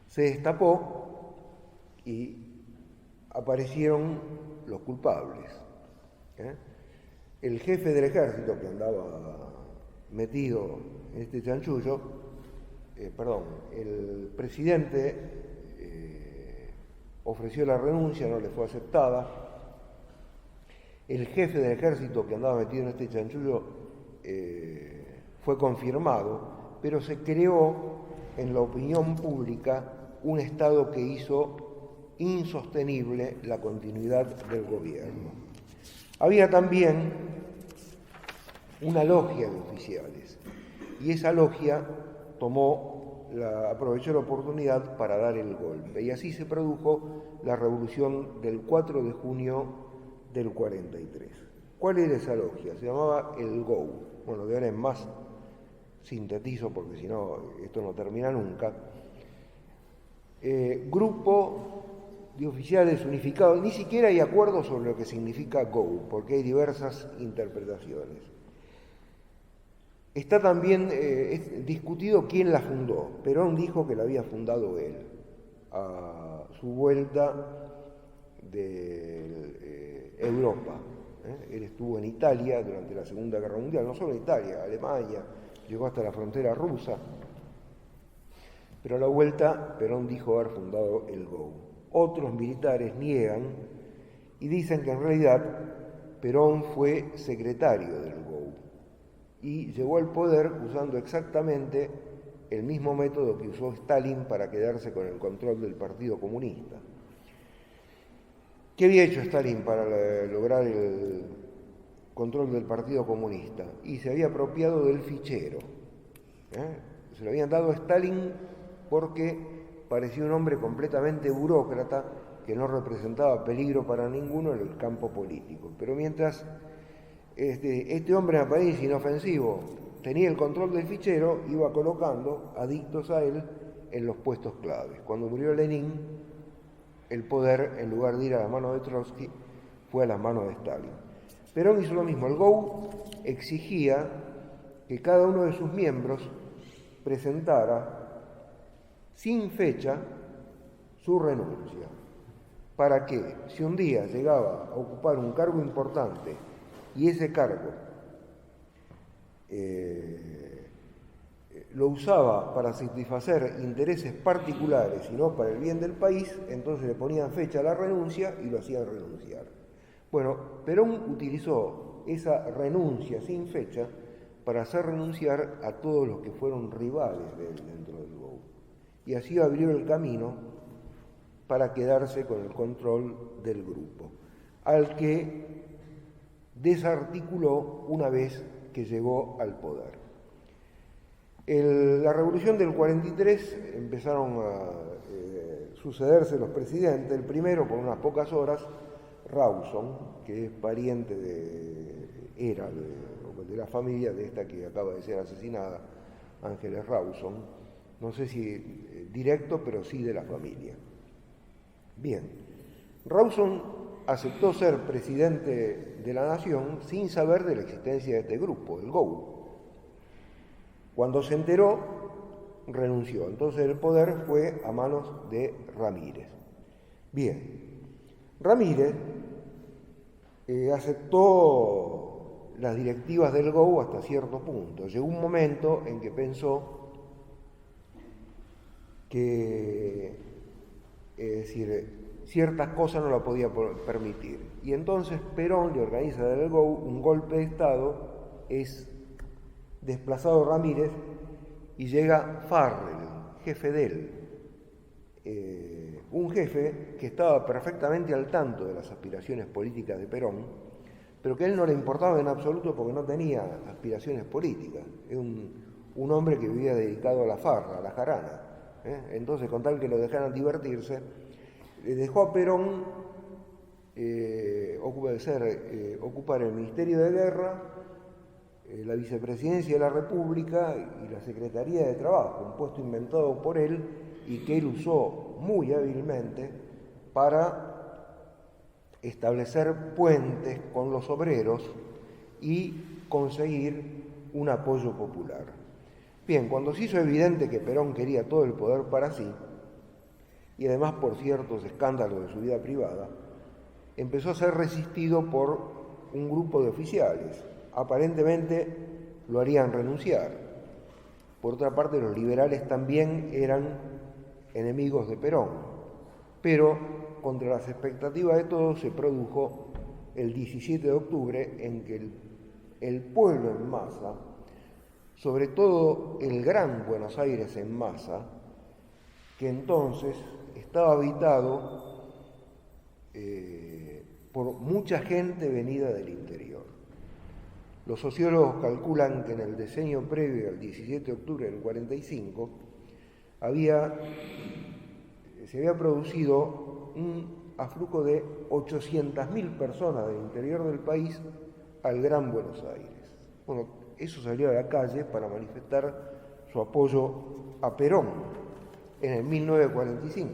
Se destapó y aparecieron los culpables. El jefe del ejército que andaba metido en este chanchullo, el presidente ofreció la renuncia, no le fue aceptada. El jefe del ejército que andaba metido en este chanchullo fue confirmado, pero se creó en la opinión pública un Estado que hizo insostenible la continuidad del gobierno. Había también una logia de oficiales y esa logia aprovechó la oportunidad para dar el golpe y así se produjo la revolución del 4 de junio del 43. ¿Cuál era esa logia? Se llamaba el GOU. Bueno, de ahora en más sintetizo porque si no esto no termina nunca. Grupo de oficiales unificados, ni siquiera hay acuerdo sobre lo que significa GOU, porque hay diversas interpretaciones. Está también discutido quién la fundó. Perón dijo que la había fundado él, a su vuelta de Europa. Él estuvo en Italia durante la Segunda Guerra Mundial, no solo en Italia, Alemania, llegó hasta la frontera rusa, pero a la vuelta Perón dijo haber fundado el GOU. Otros militares niegan y dicen que en realidad Perón fue secretario del GOU y llegó al poder usando exactamente el mismo método que usó Stalin para quedarse con el control del Partido Comunista. ¿Qué había hecho Stalin para lograr el control del Partido Comunista? Y se había apropiado del fichero. Se lo habían dado a Stalin porque parecía un hombre completamente burócrata que no representaba peligro para ninguno en el campo político. Pero mientras este hombre en apariencia inofensivo tenía el control del fichero, iba colocando adictos a él en los puestos claves. Cuando murió Lenin, el poder, en lugar de ir a las manos de Trotsky, fue a las manos de Stalin. Perón hizo lo mismo. El GOU exigía que cada uno de sus miembros presentara sin fecha su renuncia, para que si un día llegaba a ocupar un cargo importante y ese cargo lo usaba para satisfacer intereses particulares y no para el bien del país, entonces le ponían fecha a la renuncia y lo hacían renunciar. Bueno, Perón utilizó esa renuncia sin fecha para hacer renunciar a todos los que fueron rivales de él dentro del GOU. Y así abrió el camino para quedarse con el control del grupo, al que desarticuló una vez que llegó al poder. La revolución del 43 empezaron a sucederse los presidentes. El primero, por unas pocas horas, Rawson, que es pariente de la familia de esta que acaba de ser asesinada, Ángeles Rawson, no sé si directo, pero sí de la familia. Bien, Rawson aceptó ser presidente de la nación sin saber de la existencia de este grupo, el GOU. Cuando se enteró, renunció. Entonces el poder fue a manos de Ramírez. Bien, Ramírez aceptó las directivas del GOU hasta cierto punto. Llegó un momento en que pensó que, ciertas cosas no la podía permitir. Y entonces Perón le organiza del GOU un golpe de Estado, es desplazado Ramírez y llega Farrell, jefe de él, un jefe que estaba perfectamente al tanto de las aspiraciones políticas de Perón, pero que a él no le importaba en absoluto porque no tenía aspiraciones políticas. Es un hombre que vivía dedicado a la farra, a la jarana. Entonces, con tal que lo dejaran divertirse, le dejó a Perón ocupar el Ministerio de Guerra, la Vicepresidencia de la República y la Secretaría de Trabajo, un puesto inventado por él y que él usó muy hábilmente para establecer puentes con los obreros y conseguir un apoyo popular. Bien, cuando se hizo evidente que Perón quería todo el poder para sí, y además por ciertos escándalos de su vida privada, empezó a ser resistido por un grupo de oficiales. Aparentemente lo harían renunciar. Por otra parte, los liberales también eran enemigos de Perón, pero contra las expectativas de todos se produjo el 17 de octubre en que el pueblo en masa, sobre todo el Gran Buenos Aires en masa, que entonces estaba habitado por mucha gente venida del interior. Los sociólogos calculan que en el decenio previo al 17 de octubre del 45 se había producido un aflujo de 800.000 personas del interior del país al Gran Buenos Aires. Bueno, eso salió a la calle para manifestar su apoyo a Perón en el 1945.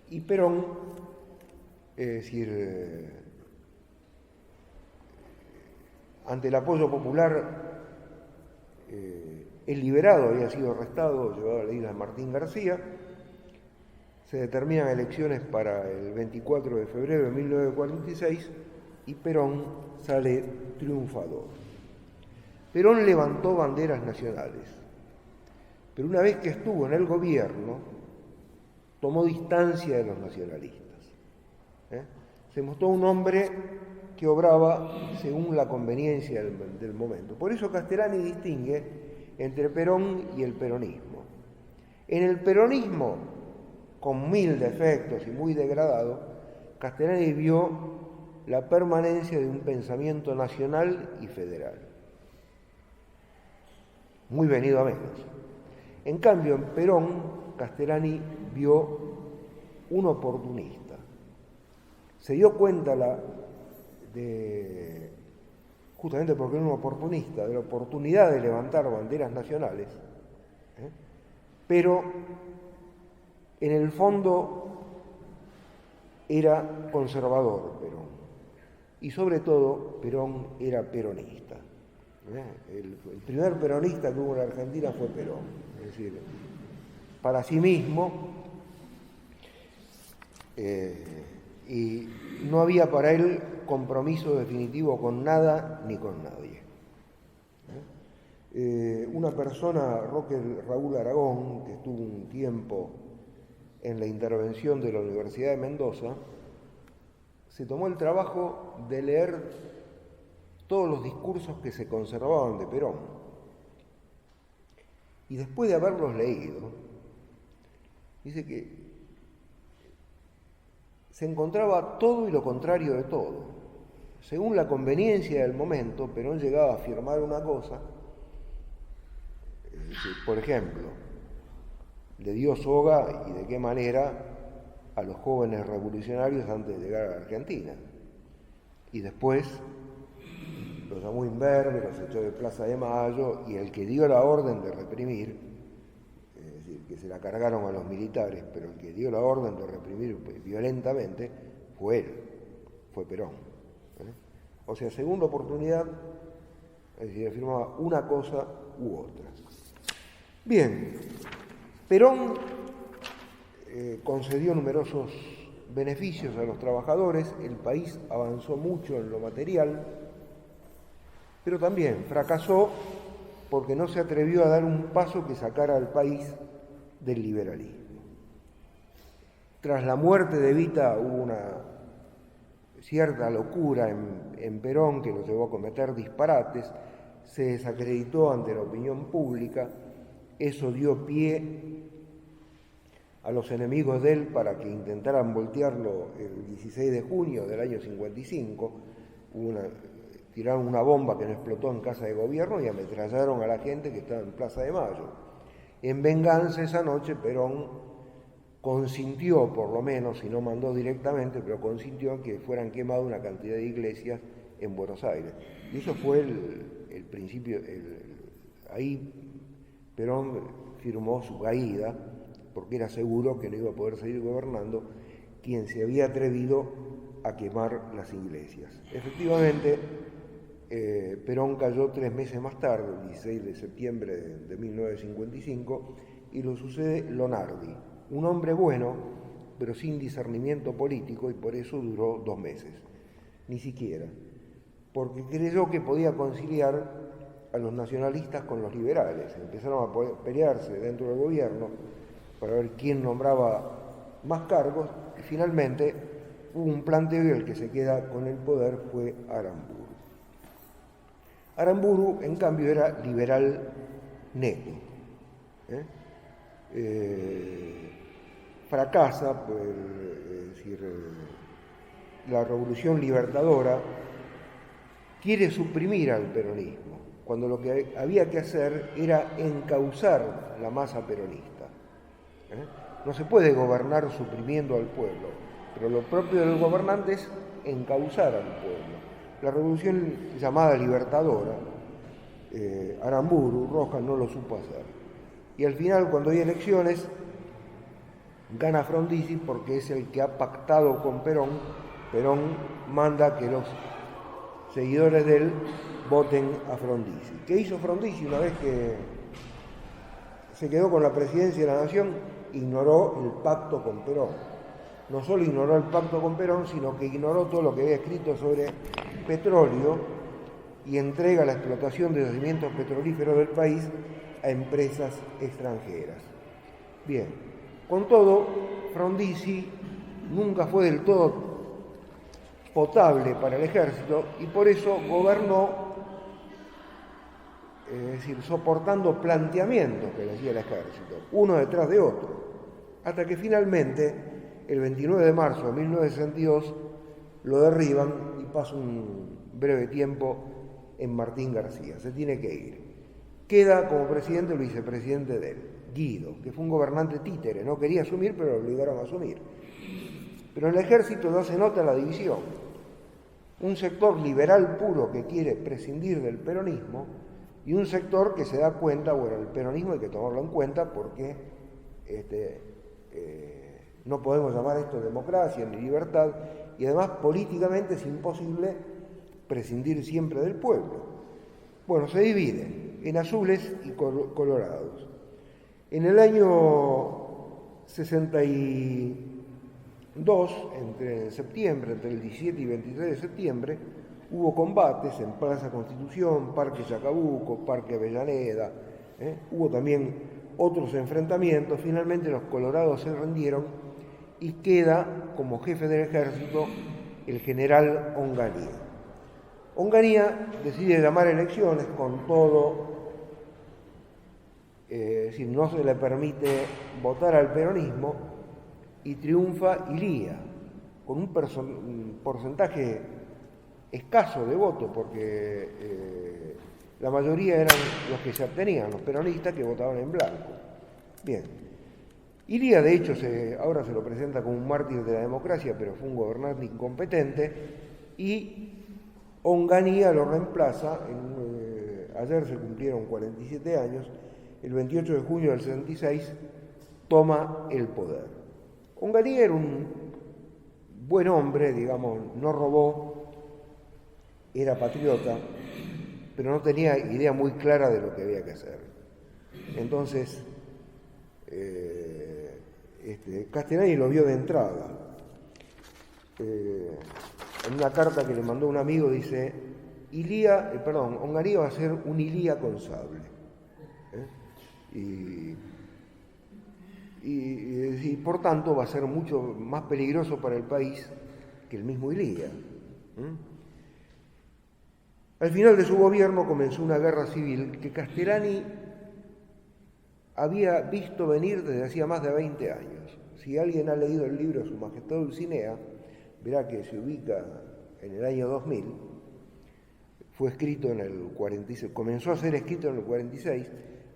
Y Perón, ante el apoyo popular, el liberado había sido arrestado, llevado a la isla de Martín García. Se determinan elecciones para el 24 de febrero de 1946 y Perón sale triunfador. Perón levantó banderas nacionales, pero una vez que estuvo en el gobierno, tomó distancia de los nacionalistas. Se mostró un hombre que obraba según la conveniencia del momento. Por eso Castellani distingue entre Perón y el peronismo. En el peronismo, con 1000 defectos y muy degradado, Castellani vio la permanencia de un pensamiento nacional y federal, muy venido a menos. En cambio, en Perón, Castellani vio un oportunista. Se dio cuenta justamente porque era un oportunista, de la oportunidad de levantar banderas nacionales, pero en el fondo era conservador Perón, y sobre todo Perón era peronista. El primer peronista que hubo en la Argentina fue Perón. Es decir, para sí mismo, y no había para él compromiso definitivo con nada ni con nadie. Una persona, Raúl Aragón, que estuvo un tiempo en la intervención de la Universidad de Mendoza, se tomó el trabajo de leer todos los discursos que se conservaban de Perón. Y después de haberlos leído, dice que se encontraba todo y lo contrario de todo. Según la conveniencia del momento, Perón llegaba a afirmar una cosa, por ejemplo, le dio soga y de qué manera a los jóvenes revolucionarios antes de llegar a la Argentina. Y después los llamó imberbe, los echó de Plaza de Mayo, y el que dio la orden de reprimir, es decir, que se la cargaron a los militares, pero el que dio la orden de reprimir violentamente fue él, fue Perón. O sea, segunda oportunidad, es decir, afirmaba una cosa u otra. Bien, Perón concedió numerosos beneficios a los trabajadores, el país avanzó mucho en lo material, pero también fracasó porque no se atrevió a dar un paso que sacara al país del liberalismo. Tras la muerte de Evita hubo una cierta locura en Perón que lo llevó a cometer disparates, se desacreditó ante la opinión pública, eso dio pie a los enemigos de él para que intentaran voltearlo el 16 de junio del año 55, tiraron una bomba que no explotó en Casa de Gobierno y ametrallaron a la gente que estaba en Plaza de Mayo. En venganza esa noche Perón consintió, por lo menos, y no mandó directamente, pero consintió que fueran quemadas una cantidad de iglesias en Buenos Aires. Y eso fue el principio, ahí Perón firmó su caída, porque era seguro que no iba a poder seguir gobernando quien se había atrevido a quemar las iglesias. Efectivamente, Perón cayó 3 meses más tarde, el 16 de septiembre de 1955, y lo sucede Lonardi, un hombre bueno, pero sin discernimiento político, y por eso duró 2 meses, ni siquiera, porque creyó que podía conciliar a los nacionalistas con los liberales. Empezaron a pelearse dentro del gobierno para ver quién nombraba más cargos, y finalmente hubo un planteo y el que se queda con el poder fue Aramburu. Aramburu, en cambio, era liberal neto. Fracasa, pues, es decir, la Revolución Libertadora quiere suprimir al peronismo, cuando lo que había que hacer era encauzar la masa peronista. No se puede gobernar suprimiendo al pueblo, pero lo propio del gobernante es encauzar al pueblo. La revolución llamada libertadora, Aramburu, Rojas no lo supo hacer. Y al final, cuando hay elecciones, gana Frondizi porque es el que ha pactado con Perón. Perón manda que los seguidores de él voten a Frondizi. ¿Qué hizo Frondizi una vez que se quedó con la presidencia de la Nación? Ignoró el pacto con Perón. No solo ignoró el pacto con Perón, sino que ignoró todo lo que había escrito sobre petróleo y entrega la explotación de yacimientos petrolíferos del país a empresas extranjeras. Bien, con todo, Frondizi nunca fue del todo potable para el ejército y por eso gobernó, es decir, soportando planteamientos que le hacía el ejército, uno detrás de otro, hasta que finalmente, el 29 de marzo de 1962, lo derriban y pasa un breve tiempo en Martín García. Se tiene que ir. Queda como presidente el vicepresidente de él, Guido, que fue un gobernante títere, no quería asumir, pero lo obligaron a asumir. Pero en el ejército no se nota la división. Un sector liberal puro que quiere prescindir del peronismo y un sector que se da cuenta, bueno, el peronismo hay que tomarlo en cuenta porque no podemos llamar esto democracia ni libertad, y además políticamente es imposible prescindir siempre del pueblo. Bueno, se divide en azules y colorados. En el año 62, entre septiembre, entre el 17 y 23 de septiembre, hubo combates en Plaza Constitución, Parque Chacabuco, Parque Avellaneda, hubo también otros enfrentamientos. Finalmente los colorados se rendieron y queda como jefe del ejército el general Onganía. Onganía decide llamar a elecciones con todo, si no se le permite votar al peronismo, y triunfa Ilía, con un porcentaje escaso de votos, porque la mayoría eran los que se abstenían, los peronistas que votaban en blanco. Bien, Ilía de hecho ahora se lo presenta como un mártir de la democracia, pero fue un gobernante incompetente, y Onganía lo reemplaza. Ayer se cumplieron 47 años, el 28 de junio del 66 toma el poder. Onganía era un buen hombre, digamos, no robó, era patriota, pero no tenía idea muy clara de lo que había que hacer. Entonces, Castellani lo vio de entrada. En una carta que le mandó un amigo dice, Onganía va a ser un Ilía con sable. Y por tanto va a ser mucho más peligroso para el país que el mismo Ilía. Al final de su gobierno comenzó una guerra civil que Castellani había visto venir desde hacía más de 20 años. Si alguien ha leído el libro Su Majestad Dulcinea, verá que se ubica en el año 2000, fue escrito en el 46, comenzó a ser escrito en el 46,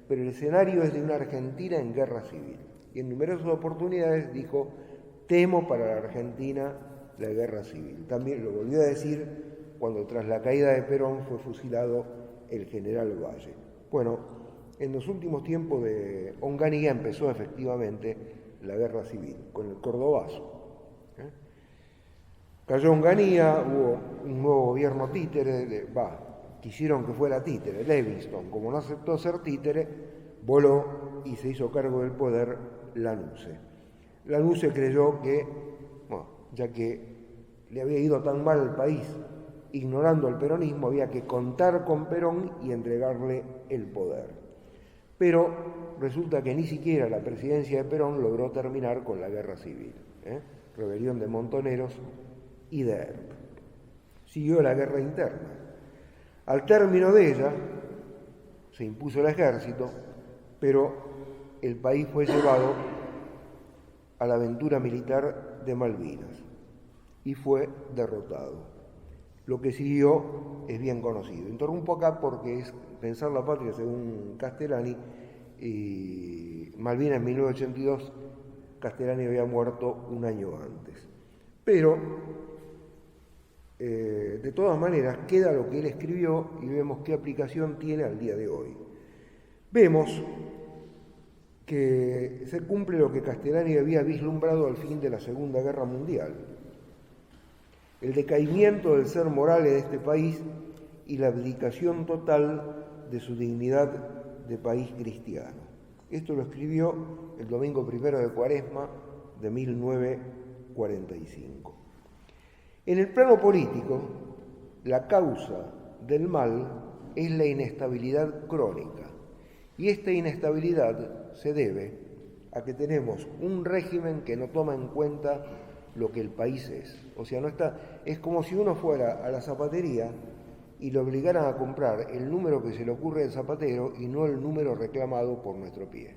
pero el escenario es de una Argentina en guerra civil. Y en numerosas oportunidades dijo, temo para la Argentina la guerra civil. También lo volvió a decir cuando tras la caída de Perón fue fusilado el general Valle. Bueno, en los últimos tiempos de Onganía empezó efectivamente la guerra civil, con el Cordobazo. Cayó Onganía, hubo un nuevo gobierno títere, quisieron que fuera títere, Levingston, como no aceptó ser títere, voló y se hizo cargo del poder Lanusse. Lanusse creyó que, ya que le había ido tan mal al país, ignorando al peronismo, había que contar con Perón y entregarle el poder. Pero resulta que ni siquiera la presidencia de Perón logró terminar con la guerra civil. Rebelión de Montoneros y de Erp. Siguió la guerra interna. Al término de ella, se impuso el ejército, pero el país fue llevado a la aventura militar de Malvinas y fue derrotado. Lo que siguió es bien conocido. Interrumpo acá porque es pensar la patria según Castellani, y Malvinas en 1982, Castellani había muerto un año antes. Pero, de todas maneras, queda lo que él escribió y vemos qué aplicación tiene al día de hoy. Vemos que se cumple lo que Castellani había vislumbrado al fin de la Segunda Guerra Mundial: el decaimiento del ser moral de este país y la abdicación total de su dignidad de país cristiano. Esto lo escribió el domingo 1 de Cuaresma de 1945. En el plano político, la causa del mal es la inestabilidad crónica, y esta inestabilidad se debe a que tenemos un régimen que no toma en cuenta lo que el país es. O sea, es como si uno fuera a la zapatería y le obligaran a comprar el número que se le ocurre al zapatero y no el número reclamado por nuestro pie.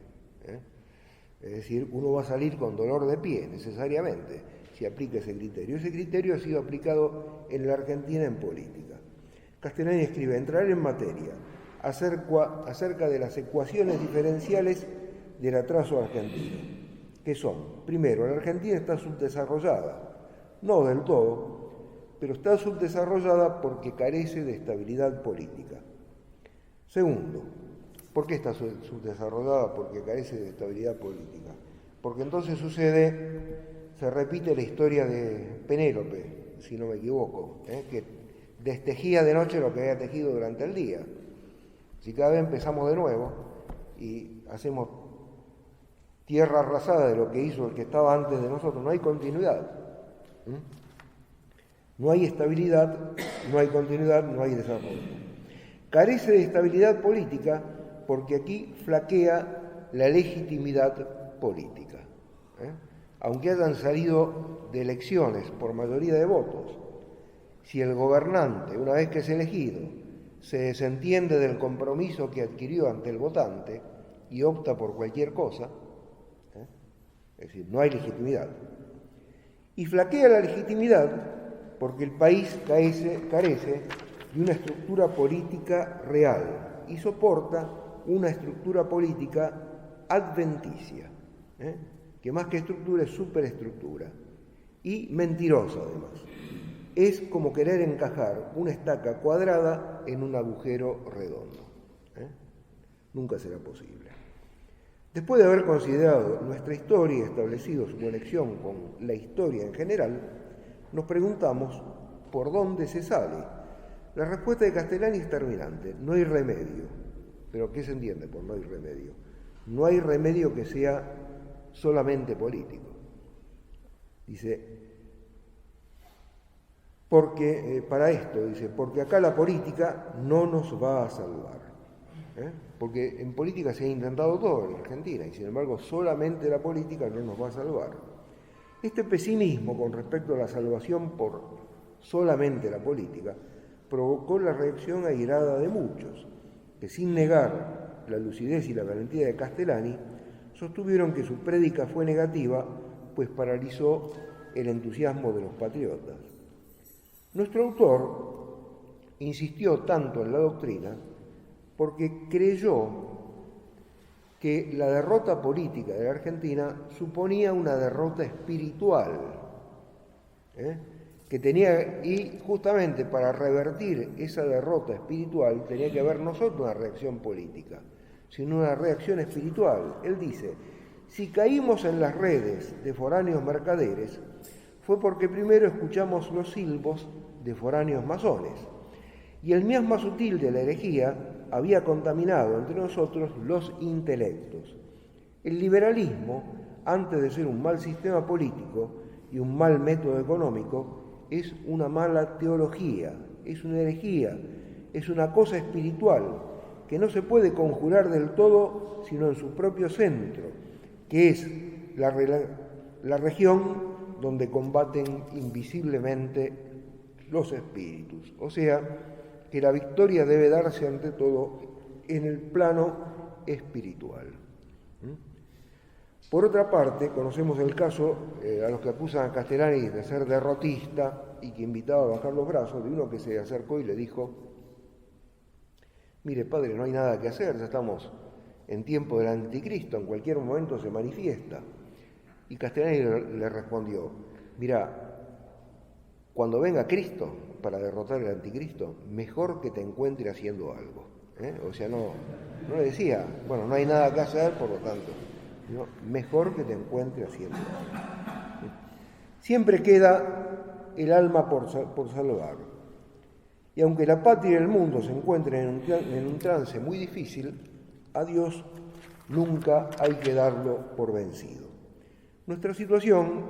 Es decir, uno va a salir con dolor de pie, necesariamente, si aplica ese criterio. Ese criterio ha sido aplicado en la Argentina en política. Castellani escribe: entrar en materia acerca de las ecuaciones diferenciales del atraso argentino, que son: primero, la Argentina está subdesarrollada, no del todo, pero está subdesarrollada porque carece de estabilidad política. Segundo, ¿por qué está subdesarrollada? Porque carece de estabilidad política. Porque entonces se repite la historia de Penélope, si no me equivoco, que destejía de noche lo que había tejido durante el día. Si cada vez empezamos de nuevo y hacemos tierra arrasada de lo que hizo el que estaba antes de nosotros, no hay continuidad. No hay estabilidad, no hay continuidad, no hay desarrollo. Carece de estabilidad política porque aquí flaquea la legitimidad política. Aunque hayan salido de elecciones por mayoría de votos, si el gobernante, una vez que es elegido, se desentiende del compromiso que adquirió ante el votante y opta por cualquier cosa, es decir, no hay legitimidad. Y flaquea la legitimidad porque el país carece de una estructura política real y soporta una estructura política adventicia, que más que estructura es superestructura y mentirosa además. Es como querer encajar una estaca cuadrada en un agujero redondo. Nunca será posible. Después de haber considerado nuestra historia y establecido su conexión con la historia en general, nos preguntamos por dónde se sale. La respuesta de Castellani es terminante: no hay remedio. ¿Pero qué se entiende por no hay remedio? No hay remedio que sea solamente político. Dice, porque porque acá la política no nos va a salvar. Porque en política se ha intentado todo en Argentina y sin embargo solamente la política no nos va a salvar. Este pesimismo con respecto a la salvación por solamente la política provocó la reacción airada de muchos, que sin negar la lucidez y la valentía de Castellani, sostuvieron que su prédica fue negativa, pues paralizó el entusiasmo de los patriotas. Nuestro autor insistió tanto en la doctrina porque creyó que la derrota política de la Argentina suponía una derrota espiritual, y justamente para revertir esa derrota espiritual tenía que haber no solo una reacción política, sino una reacción espiritual. Él dice, si caímos en las redes de foráneos mercaderes, fue porque primero escuchamos los silbos de foráneos masones, y el miasma sutil de la herejía había contaminado entre nosotros los intelectos. El liberalismo, antes de ser un mal sistema político y un mal método económico, es una mala teología, es una herejía, es una cosa espiritual que no se puede conjurar del todo sino en su propio centro, que es la región donde combaten invisiblemente los espíritus. O sea, que la victoria debe darse ante todo en el plano espiritual. Por otra parte, conocemos el caso, a los que acusan a Castellani de ser derrotista y que invitaba a bajar los brazos, de uno que se acercó y le dijo, mire padre, no hay nada que hacer, ya estamos en tiempo del anticristo, en cualquier momento se manifiesta. Y Castellani le respondió, mira, cuando venga Cristo para derrotar al anticristo, mejor que te encuentre haciendo algo. O sea, no le decía, bueno, no hay nada que hacer, por lo tanto, ¿no? Mejor que te encuentre haciendo algo. Siempre queda el alma por salvar. Y aunque la patria y el mundo se encuentren en un trance muy difícil, a Dios nunca hay que darlo por vencido. Nuestra situación,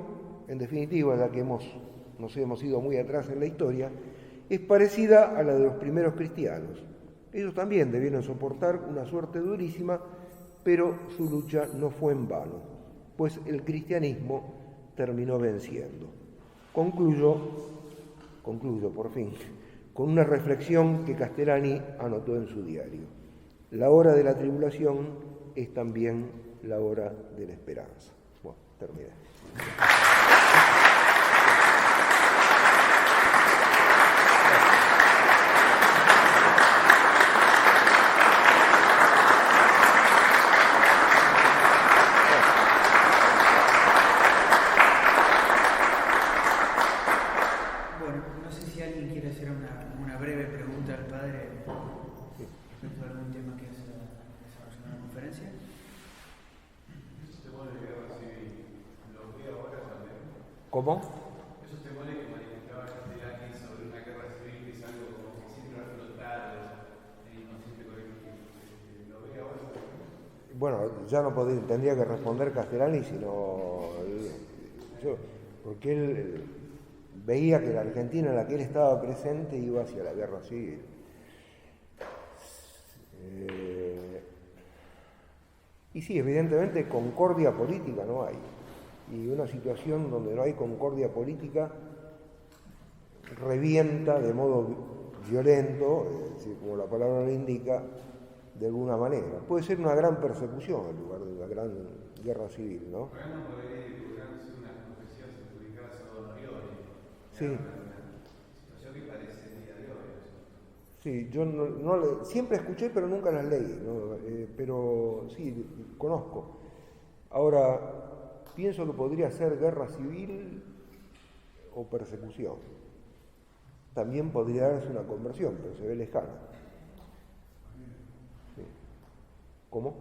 en definitiva, la que nos hemos ido muy atrás en la historia, es parecida a la de los primeros cristianos. Ellos también debieron soportar una suerte durísima, pero su lucha no fue en vano, pues el cristianismo terminó venciendo. Concluyo por fin, con una reflexión que Castellani anotó en su diario. La hora de la tribulación es también la hora de la esperanza. Bueno, terminé. ¿Cómo? Esos temores que manifestaba Castellani sobre una guerra civil, que es algo como que siempre va a flotar en el inconsciente colectivo. bueno, ya no tendría que responder Castellani, sino porque él veía que la Argentina en la que él estaba presente iba hacia la guerra civil. Y sí, evidentemente concordia política no hay. Y una situación donde no hay concordia política revienta de modo violento, es decir, como la palabra lo indica, de alguna manera. Puede ser una gran persecución en lugar de una gran guerra civil, ¿no? Acá no podría divulgarse unas profecías publicadas a Don Orioli. Sí. Una situación que parece el día de hoy. Sí, yo siempre escuché, pero nunca las leí, ¿no? Pero sí, conozco. Ahora, pienso que podría ser guerra civil o persecución. También podría darse una conversión, pero se ve lejana. Sí. ¿Cómo?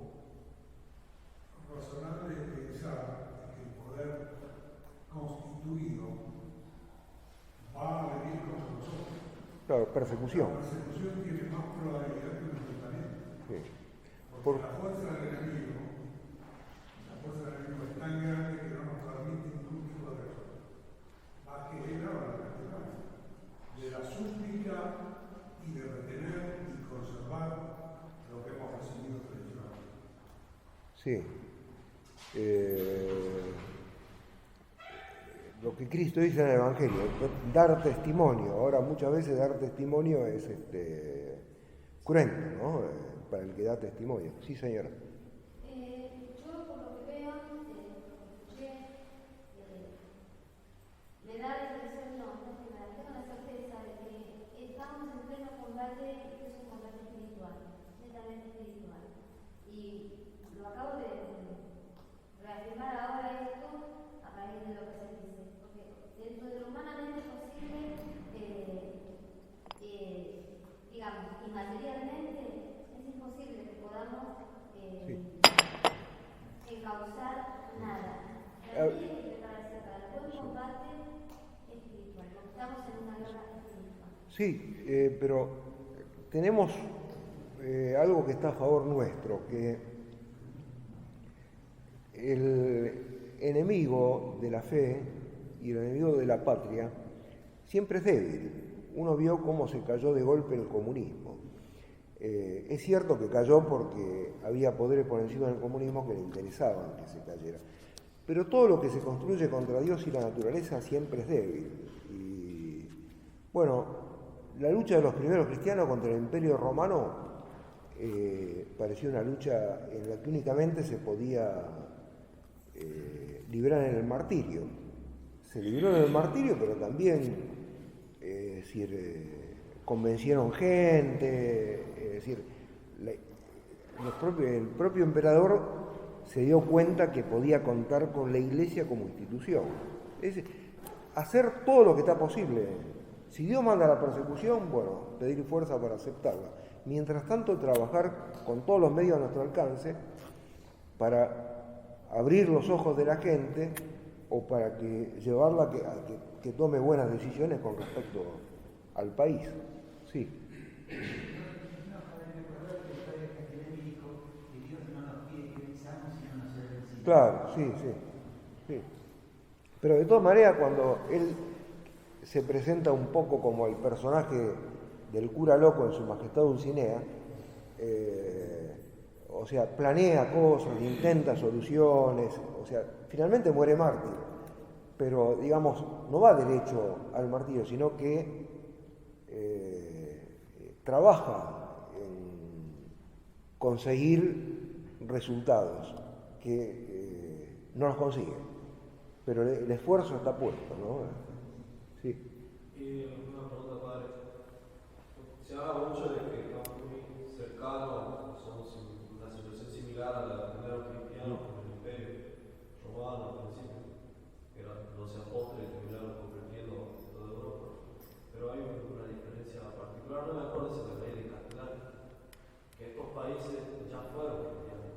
Razonable pensar que el poder constituido va a venir contra nosotros. Claro, persecución. La persecución tiene más probabilidad que un enfrentamiento. Sí. Porque la fuerza del enemigo es tan grande que no nos permite ningún tipo de respuesta. Más que era la cantidad de la súplica y de retener y conservar lo que hemos recibido tradicionalmente. Sí. Lo que Cristo dice en el Evangelio, dar testimonio. Ahora muchas veces dar testimonio es cruento, ¿no? Para el que da testimonio. Sí, señora. Yo por lo que veo, escuché, me da la impresión, no tengo la certeza de que estamos en pleno combate, y que es un combate espiritual, netamente espiritual. Y lo acabo de reafirmar ahora esto a raíz de lo que se dice, porque dentro de lo humanamente posible, digamos, inmaterialmente, es imposible que podamos encauzar nada. También hay que prepararse para el buen combate espiritual, porque estamos en una guerra espiritual. Sí, pero tenemos algo que está a favor nuestro, que el enemigo de la fe y el enemigo de la patria siempre es débil. Uno vio cómo se cayó de golpe el comunismo. Es cierto que cayó porque había poderes por encima del comunismo que le interesaban que se cayera. Pero todo lo que se construye contra Dios y la naturaleza siempre es débil. Y bueno, la lucha de los primeros cristianos contra el Imperio Romano pareció una lucha en la que únicamente se podía librar en el martirio. Se libró en el martirio, pero también convencieron gente, es decir, el propio emperador se dio cuenta que podía contar con la Iglesia como institución. Es decir, hacer todo lo que está posible. Si Dios manda la persecución, bueno, pedir fuerza para aceptarla. Mientras tanto, trabajar con todos los medios a nuestro alcance para abrir los ojos de la gente o para llevarla a que tome buenas decisiones con respecto al país. Sí. Claro, sí. Pero de todas maneras, cuando él se presenta un poco como el personaje del cura loco en Su Majestad Dulcinea, o sea, planea cosas, intenta soluciones, o sea, finalmente muere mártir, pero digamos, no va derecho al martirio, sino que trabaja en conseguir resultados que no los consigue, pero el esfuerzo está puesto, ¿no? Sí. Y una pregunta, padre. Se habla mucho de que estamos muy cercanos, somos en una situación similar a la de primero cristiano con el Imperio Romano al principio, que eran 12 apóstoles que terminaron convirtiendo toda Europa. Pero hay una diferencia particular, no me acuerdo si la ley de Castellani, que estos países ya fueron cristianos.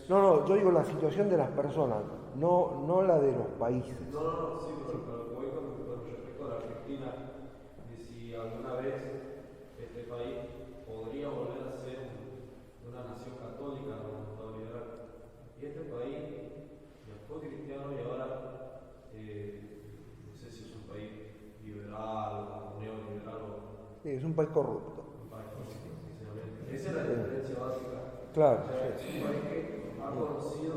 No, yo digo la situación de las personas, no la de los países. No, sí, pero voy con respecto a la Argentina, de si alguna vez este país podría volver a ser una una nación católica, no Estado liberal. Y este país ya fue cristiano y ahora no sé si es un país liberal o neoliberal o Sí, es un país corrupto. un país político, sinceramente. Esa es la diferencia básica. Claro, O sea, sí. es un país que ha conocido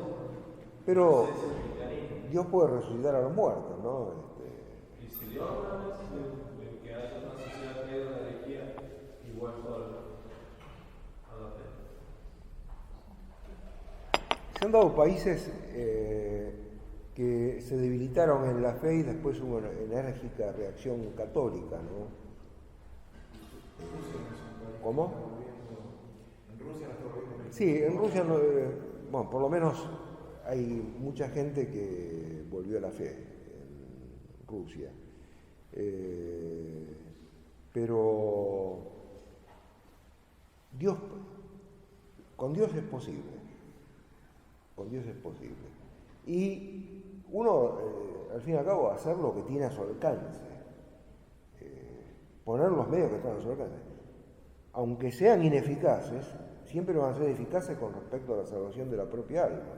Pero la esencia del cristianismo. Dios puede resucitar a los muertos, ¿no? Y si Dios alguna vez de que haya una sociedad que haya una herejía y vuelto a la fe. Se han dado países que se debilitaron en la fe y después hubo una enérgica reacción católica, ¿no? ¿Cómo? En Rusia no está volviendo. Sí, en Rusia, no, bueno, por lo menos hay mucha gente que volvió a la fe en Rusia. Pero Dios, con Dios es posible. Con Dios es posible. Y uno, al fin y al cabo, hacer lo que tiene a su alcance. Poner los medios que están a su alcance. Aunque sean ineficaces, siempre van a ser eficaces con respecto a la salvación de la propia alma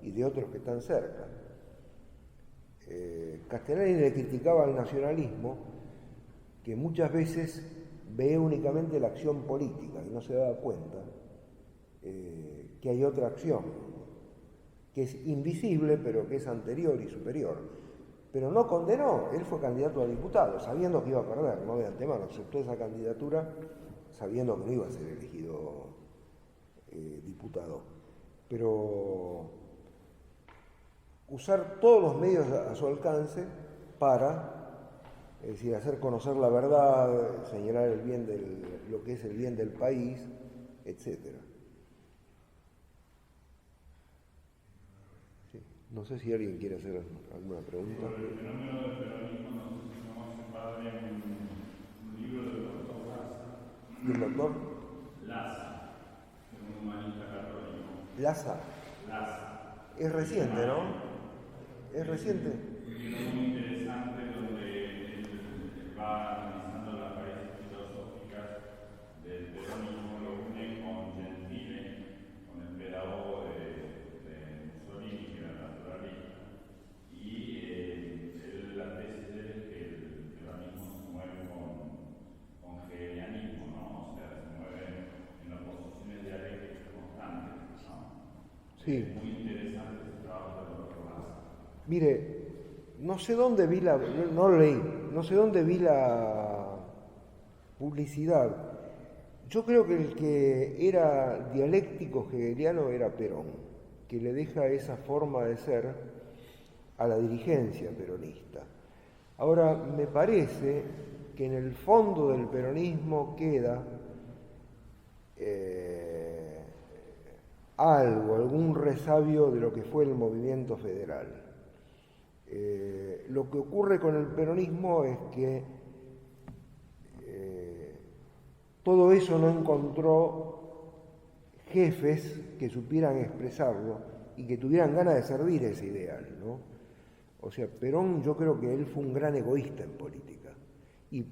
y de otros que están cerca. Castellani le criticaba al nacionalismo que muchas veces ve únicamente la acción política y no se da cuenta que hay otra acción que es invisible pero que es anterior y superior. Pero no condenó, él fue candidato a diputado, sabiendo que iba a perder, no de antemano, aceptó esa candidatura sabiendo que no iba a ser elegido diputado. Pero usar todos los medios a su alcance para, es decir, hacer conocer la verdad, señalar el bien lo que es el bien del país, etc. Sí. No sé si alguien quiere hacer alguna pregunta. Sobre el fenómeno del peronismo, no sé si somos el padre en un libro del doctor Laza. ¿Y el doctor? Laza, un humanista católico. Laza. Laza. Es reciente, ¿no? Es reciente. Un libro muy interesante donde él va analizando las raíces filosóficas del peronismo, lo une con Gentile, con el pedagogo de Mussolini, que era naturalista. Y la tesis de él es que el peronismo se mueve con hegelianismo, ¿no? O sea, se mueve en oposiciones dialécticas constantes, ¿no? Sí. Es muy interesante ese trabajo del doctor Laza. Mire, no sé dónde vi no lo leí, no sé dónde vi la publicidad. Yo creo que el que era dialéctico hegeliano era Perón, que le deja esa forma de ser a la dirigencia peronista. Ahora, me parece que en el fondo del peronismo queda algún resabio de lo que fue el movimiento federal. Lo que ocurre con el peronismo es que todo eso no encontró jefes que supieran expresarlo y que tuvieran ganas de servir ese ideal, ¿no? O sea, Perón, yo creo que él fue un gran egoísta en política. Y,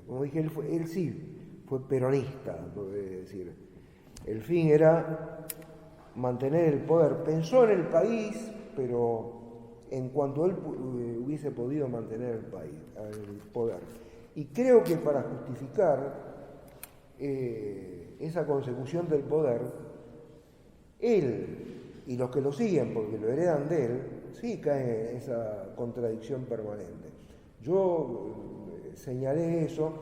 como dije, él sí fue peronista, es decir, el fin era mantener el poder. Pensó en el país, pero en cuanto él hubiese podido mantener el poder. Y creo que para justificar esa consecución del poder, él y los que lo siguen, porque lo heredan de él, sí caen en esa contradicción permanente. Yo señalé eso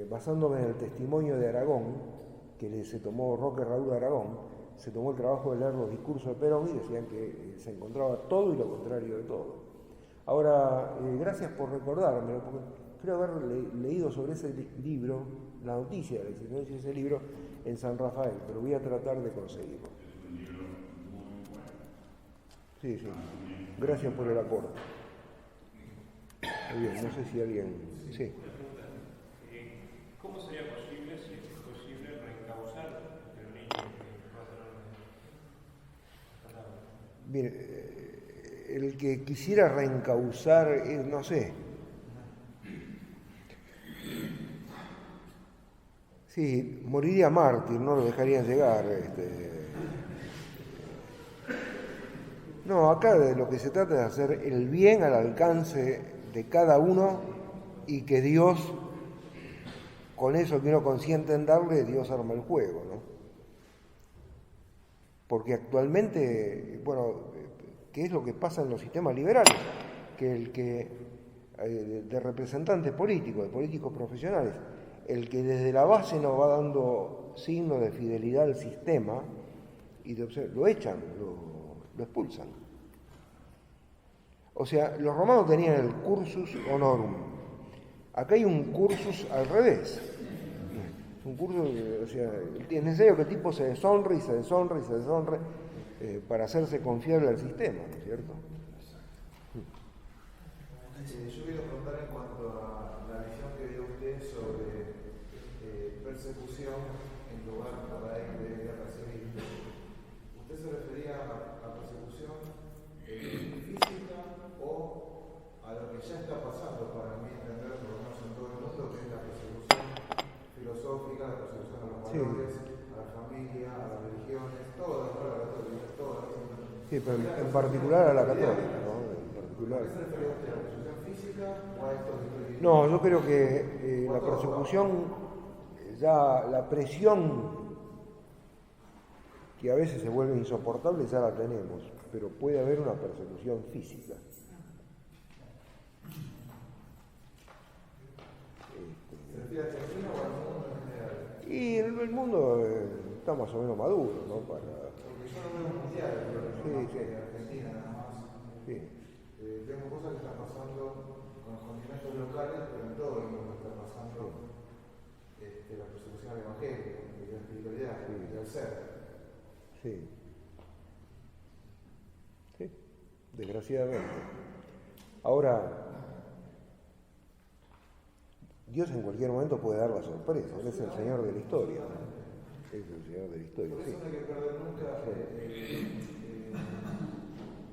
basándome en el testimonio de Aragón, que se tomó Roque Raúl de Aragón, se tomó el trabajo de leer los discursos de Perón y decían que se encontraba todo y lo contrario de todo. Ahora, gracias por recordármelo, porque creo haber leído sobre ese libro, la noticia de la existencia de ese libro en San Rafael, pero voy a tratar de conseguirlo. Es un libro muy bueno. Sí, sí. Gracias por el aporte. Muy bien, no sé si alguien... Sí. Una pregunta. ¿Cómo sería posible, si es posible, reencauzar el peronismo que pasaron? Mire, el que quisiera reencauzar, no sé. Sí, moriría mártir, no lo dejarían llegar. No, acá de lo que se trata es de hacer el bien al alcance de cada uno y que Dios, con eso que uno consiente en darle, Dios arma el juego, ¿no? Porque actualmente, bueno, ¿qué es lo que pasa en los sistemas liberales? Que el que, de representantes políticos, de políticos profesionales, el que desde la base nos va dando signos de fidelidad al sistema, y lo echan, lo expulsan. O sea, los romanos tenían el cursus honorum. Acá hay un cursus al revés. Un curso, o sea, es necesario que el tipo se deshonre y se deshonre y se deshonre para hacerse confiable al sistema, ¿no es cierto? Yo quiero preguntar en cuanto a la visión que dio usted sobre persecución en lugar para ir de guerra civil. ¿Usted se refería a persecución física o a lo que ya está pasando, para mí entender, por lo menos en todo el mundo, que es la persecución filosófica, la persecución a los valores, a la familia, a las religiones, todas, a la católica, todas? Sí, pero en particular a la católica, ¿no? En particular. ¿A qué se refería usted? ¿A la persecución física o a esto que estoy diciendo? No, yo creo que la persecución, ya la presión que a veces se vuelve insoportable ya la tenemos, pero puede haber una persecución física. ¿Se refiere a Argentina o al mundo en general? Y el mundo está más o menos maduro, ¿no? Porque yo no veo mundial, pero no más que Argentina nada más. Sí. Vemos cosas que están pasando con los continentes locales, pero en todo el mundo está pasando la persecución al evangelio, de la espiritualidad, del ser. Sí. Sí, desgraciadamente. Ahora, Dios en cualquier momento puede dar la sorpresa, Él es el Señor de la historia, ¿no? Es el Señor de la historia, Por sí. eso no hay que perder nunca,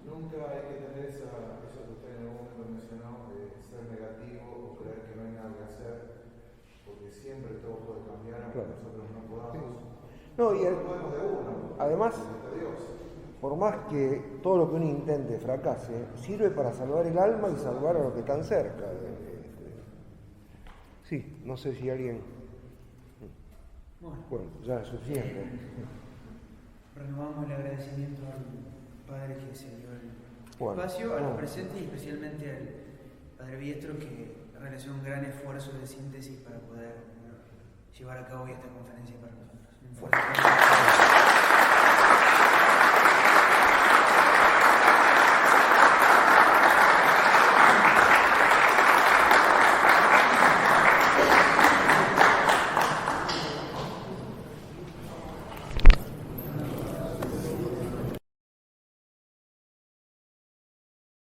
nunca hay que tener eso que usted en algún momento mencionó, ser negativo o creer que no hay nada que hacer, porque siempre todo puede cambiar, aunque nosotros no podamos. No, y No podemos de uno, además, de Dios. por más que todo lo que uno intente fracase, sirve para salvar el alma y salvar a los que están cerca. Sí, no sé si alguien... Bueno, ya es suficiente. Renovamos el agradecimiento al Padre que se dio el Bueno, espacio, a los presentes y especialmente al Padre Biestro, que realizó un gran esfuerzo de síntesis para poder llevar a cabo esta conferencia para nosotros. Un fuerte aplauso.